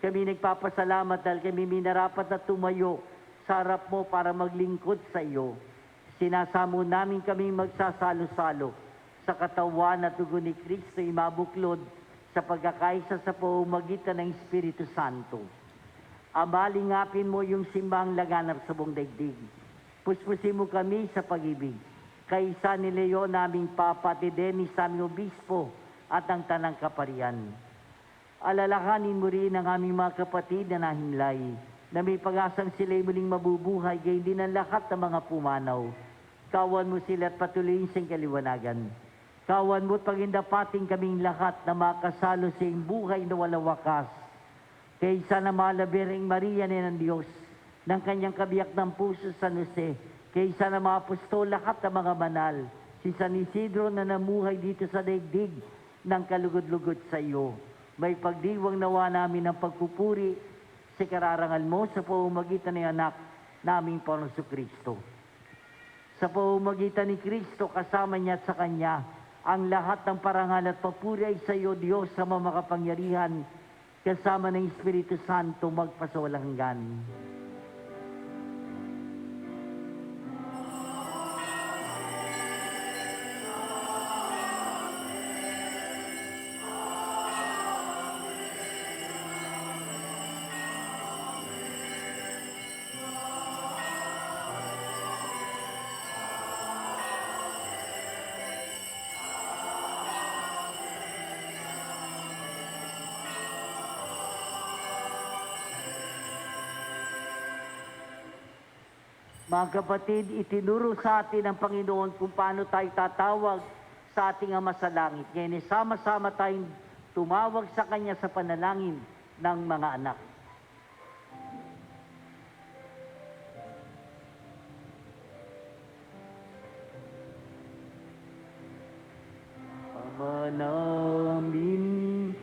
S2: Kami nagpapasalamat dahil kami minarapat na tumayo sa harap mo para maglingkod sa iyo. Sinasamo namin kami magsasalo-salo sa katawan at dugo ni Kristo imabuklod sa pagkakaisa sa pamamagitan ng Espiritu Santo. Amalingapin mo yung simbang laganap sa buong daigdig. Puspusin mo kami sa pag-ibig. Kaisa ni Leon naming Papa at ni Dennis naming Obispo at ang Tanang Kaparian. Alalahanin mo rin ang aming mga kapatid na nahimlay, na may pag-asang sila'y muling mabubuhay, gayon din ang lahat ng mga pumanaw. Kawan mo sila at patuloyin sa kaliwanagan. Kawan mo at pagindapating kaming lahat na makasalo sa iyong buhay na walang wakas. Kaysa na malabering Maria ni ng Diyos, ng kanyang kabiyak ng puso San Jose, kaysa na mga apostol lahat ng mga banal, si San Isidro na namuhay dito sa daigdig ng kalugod-lugod sa iyo. May pagdiwang nawa namin ng pagpupuri sa kararangal mo sa pamamagitan ng anak naming Panginoon Kristo. Sa pamamagitan ni Kristo, kasama niya at sa Kanya, ang lahat ng parangal at papuri ay sa iyo, Diyos, sa makapangyarihan, kasama ng Espiritu Santo, magpasawalang hanggan. Mga kapatid, itinuro sa atin ng Panginoon kung paano tayo tatawag sa ating Ama sa Langit. Ngayon, sama-sama tayong tumawag sa Kanya sa panalangin ng mga anak. Ama namin,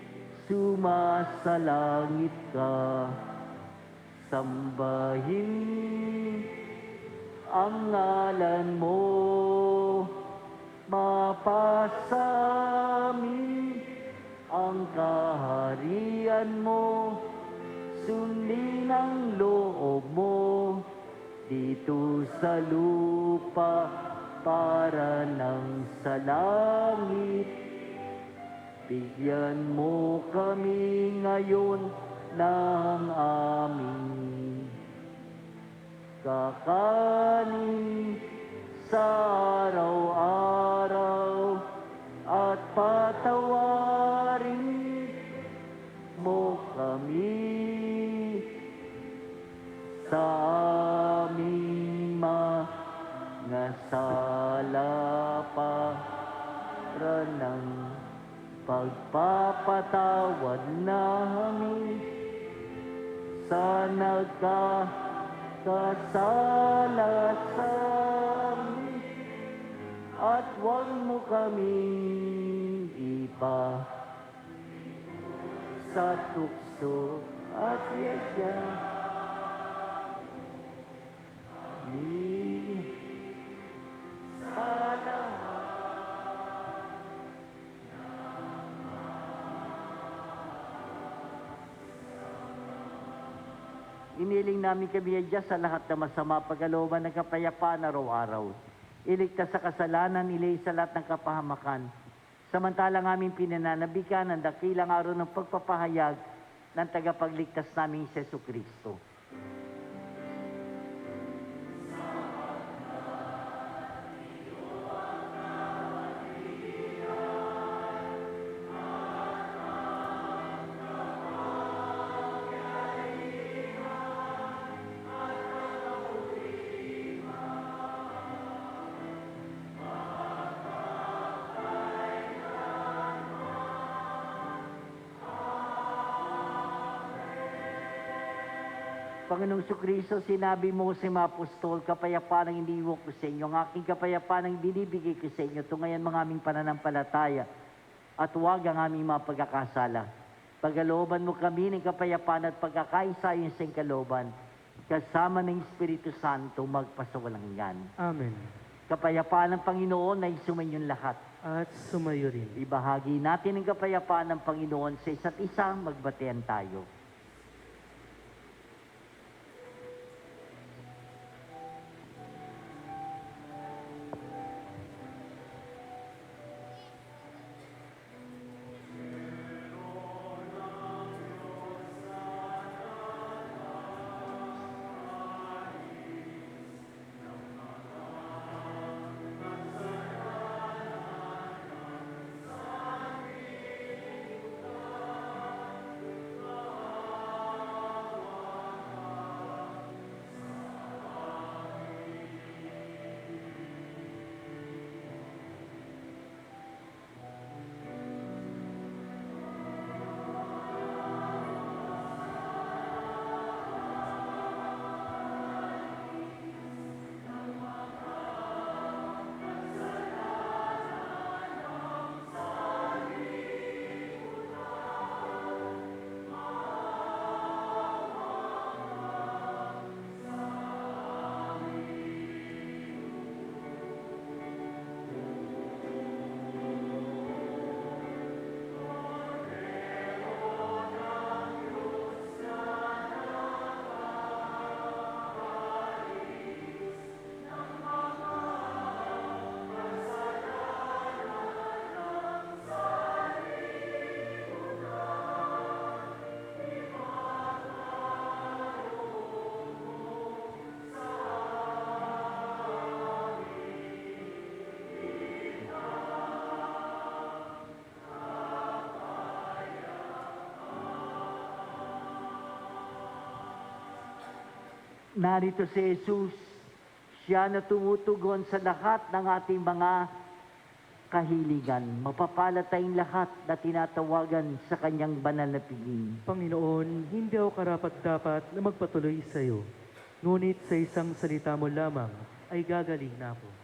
S2: sumasalangit ka, sambahin ang ngalan mo, mapasami ang kaharian mo, sundin ang loob mo, dito sa lupa para nang sa langit. Bigyan mo kami ngayon ng aming kakanin sa araw-araw at patawarin mo kami sa aming mga sala para ng pagpapatawad namin sa kasala sa amin, at huwag mo kaming sa tukso at yasya. Iniling namin kami adya sa lahat ng masama pagkalooban ng kapayapaan araw-araw. Iligtas sa kasalanan, ilay sa lahat ng kapahamakan. Samantalang aming pinananabikan ang dakilang araw ng pagpapahayag ng tagapagligtas namin si Jesucristo. Panginoong Jesucristo, sinabi mo sa mga apostol, kapayapaan ang iniiwan ko sa inyo. Ang aking kapayapaan ang binibigay ko sa inyo. Tungayan mga aming pananampalataya at huwag ang aming mga pagkakasala. Pagalooban mo kami ng kapayapaan at pagkakaisa yung sa kalooban. Kasama ng Espiritu Santo, magpasawalang hanggan.
S1: Amen.
S2: Kapayapaan ng Panginoon ay sumayon lahat.
S1: At sumayo rin.
S2: Ibahagi natin ang kapayapaan ng Panginoon sa isa't isa, magbatean tayo. Narito si Jesus, siya na tumutugon sa lahat ng ating mga kahilingan. Mapapalad tayong lahat na tinatawagan sa kanyang banal na piging.
S1: Panginoon, hindi ako karapat-dapat na magpatuloy sa iyo. Ngunit sa isang salita mo lamang ay gagaling na ako.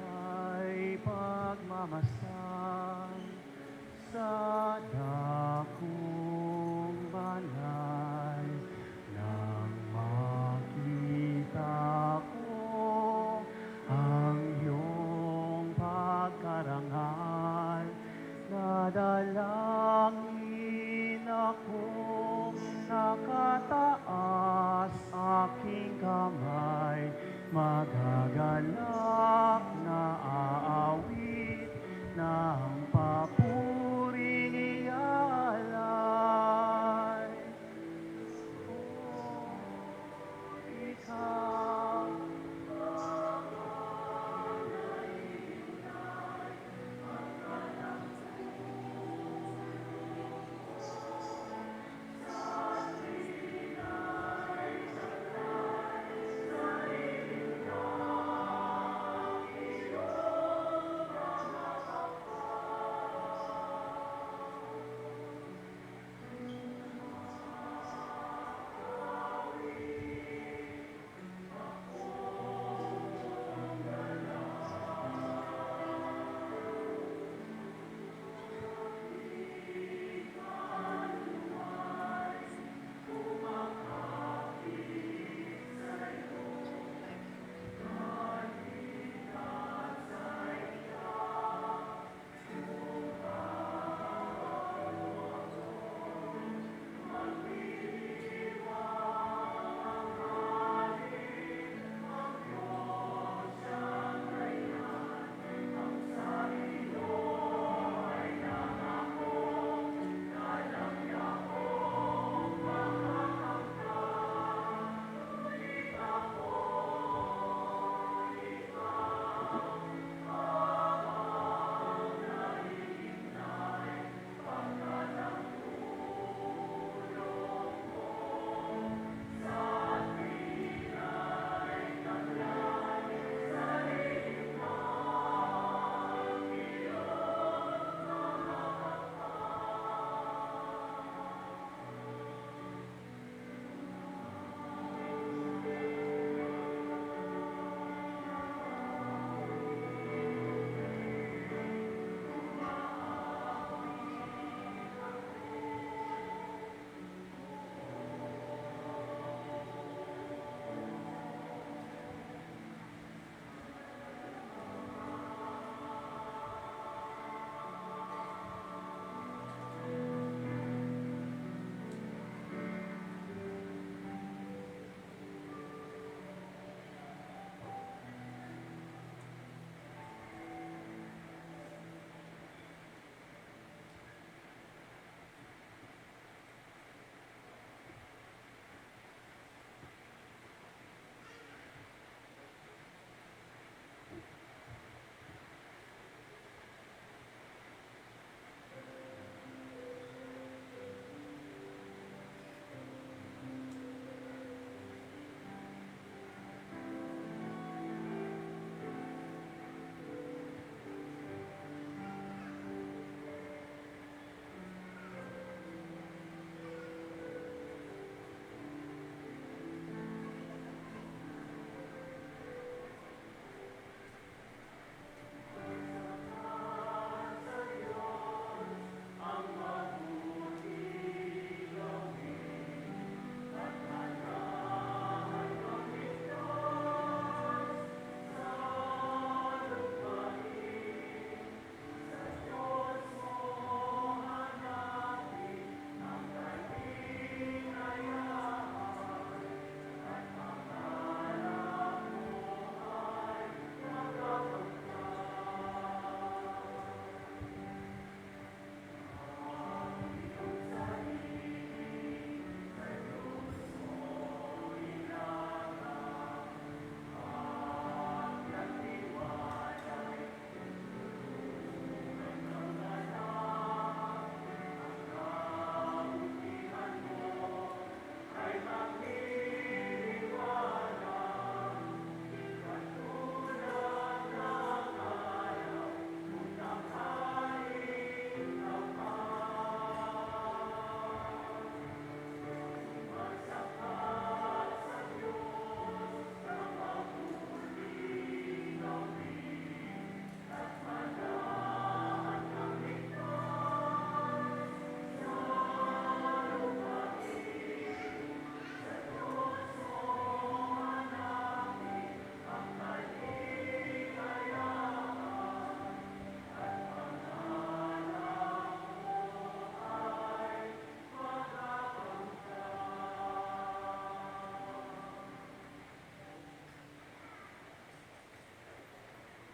S3: Kay pagmamasdan sa dakong banal, nang makita ko ang iyong pagkarangal, nadalangin akong nakataas aking kamay, magagalak na aawit ng papuring ialay. Oh, ikaw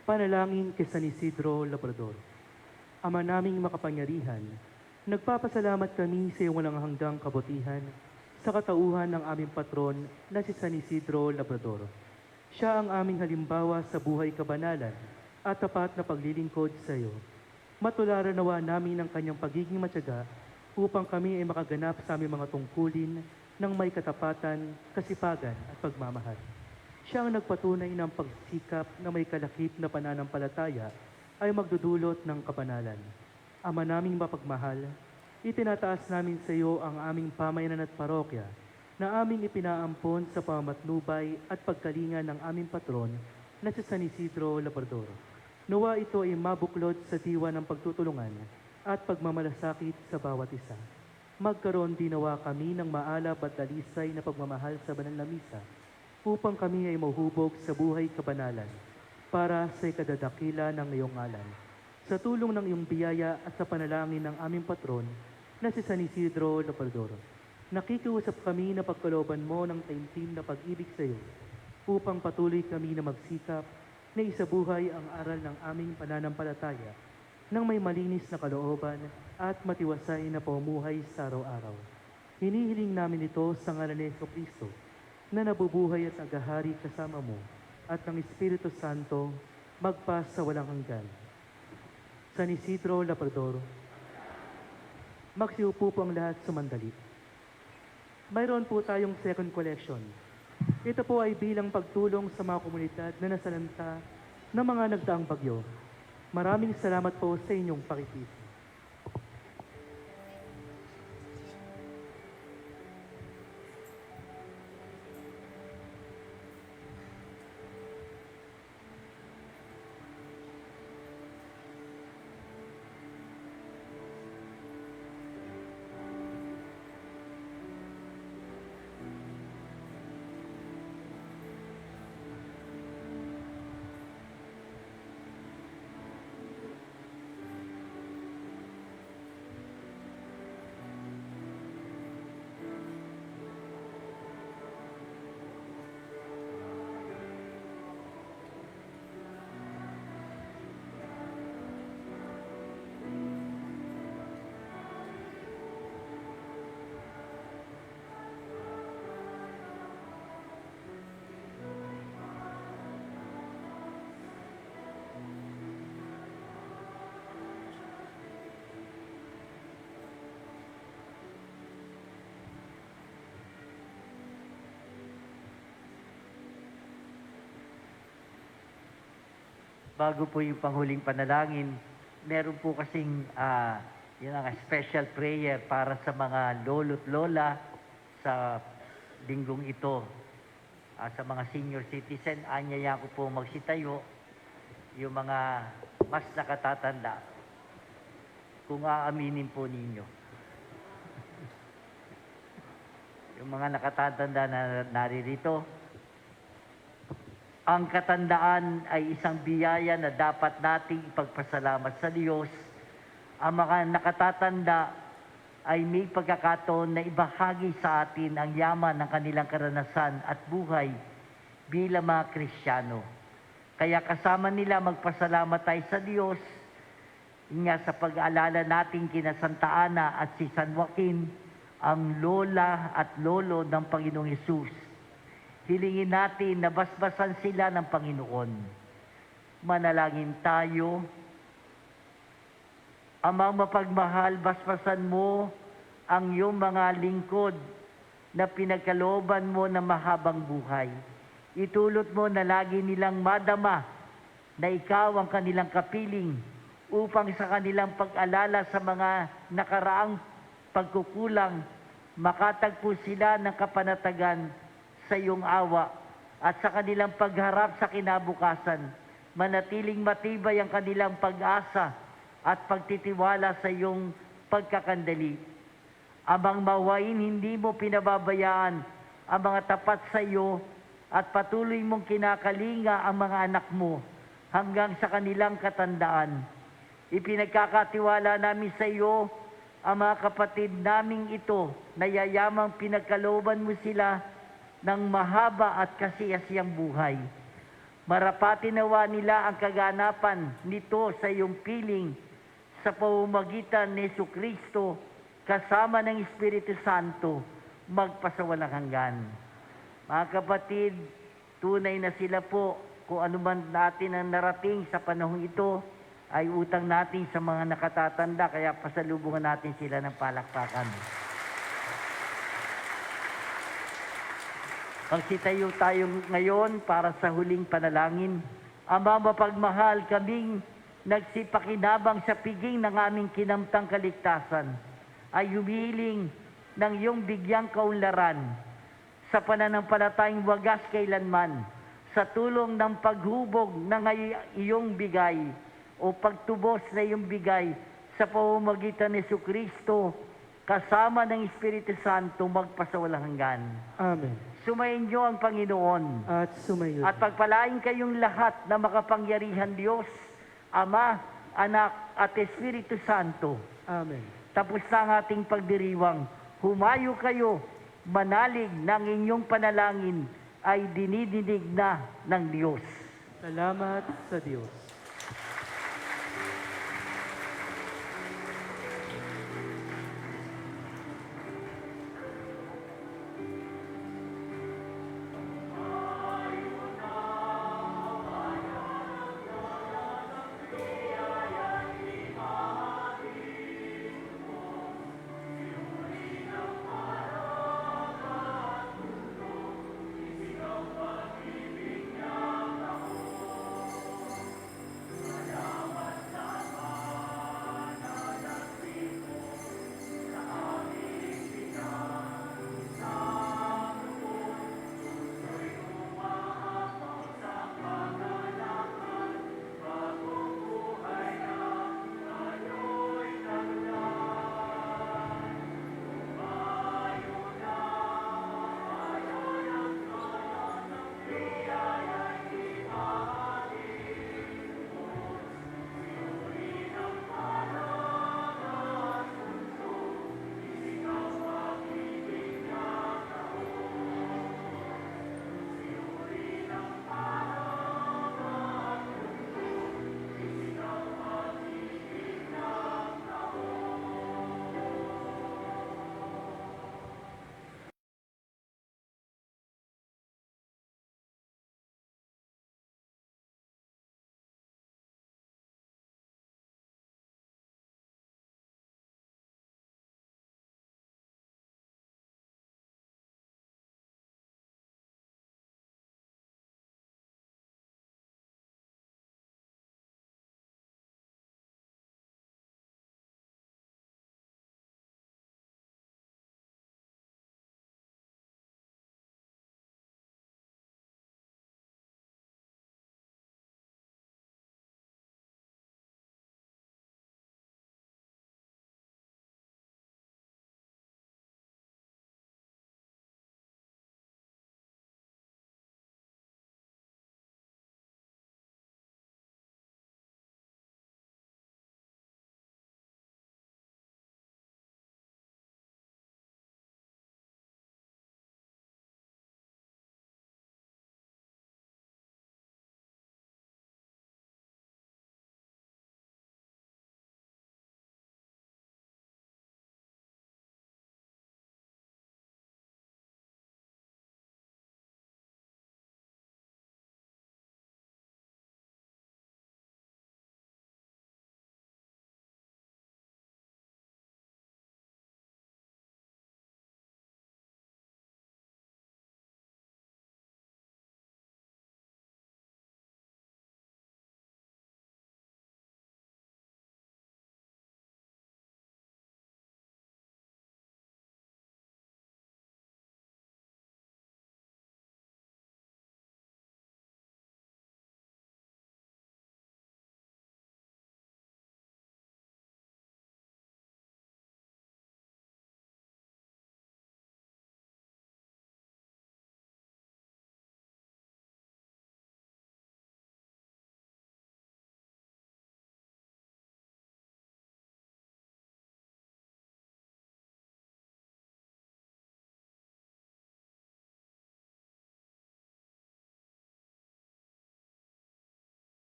S1: Panalangin kay San Isidro Labrador. Ama naming makapangyarihan, nagpapasalamat kami sa iyong walang hanggang kabutihan sa katauhan ng aming patron na si San Isidro Labrador. Siya ang aming halimbawa sa buhay kabanalan at tapat na paglilingkod sa iyo. Matularan nawa namin ang kanyang pagiging matyaga upang kami ay makaganap sa aming mga tungkulin ng may katapatan, kasipagan at pagmamahal. Siya ang nagpatunay ng pagsikap na may kalakip na pananampalataya ay magdudulot ng kapanalan. Ama naming mapagmahal, itinataas namin sa iyo ang aming pamayanan at parokya na aming ipinaampon sa pamatnubay at pagkalinga ng aming patron na si San Isidro Labrador. Nawa ito ay mabuklod sa diwa ng pagtutulungan at pagmamalasakit sa bawat isa. Magkaroon din nawa kami ng maalab at dalisay na pagmamahal sa banal na misa upang kami ay mahuhubog sa buhay kabanalan para sa ikadadakila ng iyong ngalan. Sa tulong ng iyong biyaya at sa panalangin ng aming patron na si San Isidro Labrador, nakikiusap kami na pagkalooban mo ng taimtim na pag-ibig sa iyo upang patuloy kami na magsikap na isabuhay ang aral ng aming pananampalataya ng may malinis na kalooban at matiwasay na pamumuhay sa araw-araw. Hinihiling namin ito sa ngalan ni Jesucristo na nabubuhay at naghahari kasama mo at ng Espiritu Santo magpa sa walang hanggan. San Isidro Labrador, magsiupo po ang lahat sumandali. Mayroon po tayong second collection. Ito po ay bilang pagtulong sa mga komunidad na nasalanta ng mga nagdaang bagyo. Maraming salamat po sa inyong pakikisa.
S2: Bago po yung panghuling panalangin, meron po kasing yun ang special prayer para sa mga lolo't lola sa linggong ito. Sa mga senior citizen, anyaya ko po magsitayo yung mga mas nakatatanda. Kung aaminin po ninyo. Yung mga nakatatanda na naririto, ang katandaan ay isang biyaya na dapat nating ipagpasalamat sa Diyos. Ang mga nakatatanda ay may pagkakataon na ibahagi sa atin ang yaman ng kanilang karanasan at buhay bilang mga Kristiyano. Kaya kasama nila magpasalamat tayo sa Diyos nga sa pag-aalala natin kina Santa Ana at si San Joaquin, ang lola at lolo ng Panginoong Hesus. Hilingin natin na basbasan sila ng Panginoon. Manalangin tayo. Amang mapagmahal, basbasan mo ang iyong mga lingkod na pinagkalooban mo ng mahabang buhay. Itulot mo na lagi nilang madama na ikaw ang kanilang kapiling upang sa kanilang pag-alala sa mga nakaraang pagkukulang, makatagpo sila ng kapanatagan sa iyong awa at sa kanilang pagharap sa kinabukasan, manatiling matibay ang kanilang pag-asa at pagtitiwala sa iyong pagkakandali. Amang mawain hindi mo pinababayaan ang mga tapat sa iyo at patuloy mong kinakalinga ang mga anak mo hanggang sa kanilang katandaan. Ipinagkakatiwala namin sa iyo ang mga kapatid naming ito na yayamang pinagkalooban mo sila ng mahaba at kasiyasiyang buhay. Marapati nawa nila ang kaganapan nito sa iyong piling sa pamamagitan ni Jesucristo kasama ng Espiritu Santo magpasawalang hanggan. Mga kapatid, tunay na sila po kung ano man natin ang narating sa panahong ito ay utang natin sa mga nakatatanda, kaya pasalubungan natin sila ng palakpakan. Magsitayo tayo ngayon para sa huling panalangin. Ama mapagmahal, kaming nagsipakinabang sa piging ng aming kinamtang kaligtasan, ay humihiling ng iyong bigyang kaunlaran sa pananampalatayang wagas kailanman, sa tulong ng paghubog ng iyong bigay o pagtubos na iyong bigay sa pamamagitan ni Jesucristo kasama ng Espiritu Santo magpasawalang hanggan.
S1: Amen.
S2: Sumayin niyo ang Panginoon
S1: At sumayo.
S2: at pagpalain kayong lahat na makapangyarihan Diyos, Ama, Anak at Espiritu Santo.
S1: Amen.
S2: Tapos na ang ating pagdiriwang. Humayo kayo, manalig ng inyong panalangin ay dinidinig na ng Diyos.
S1: Salamat sa Diyos.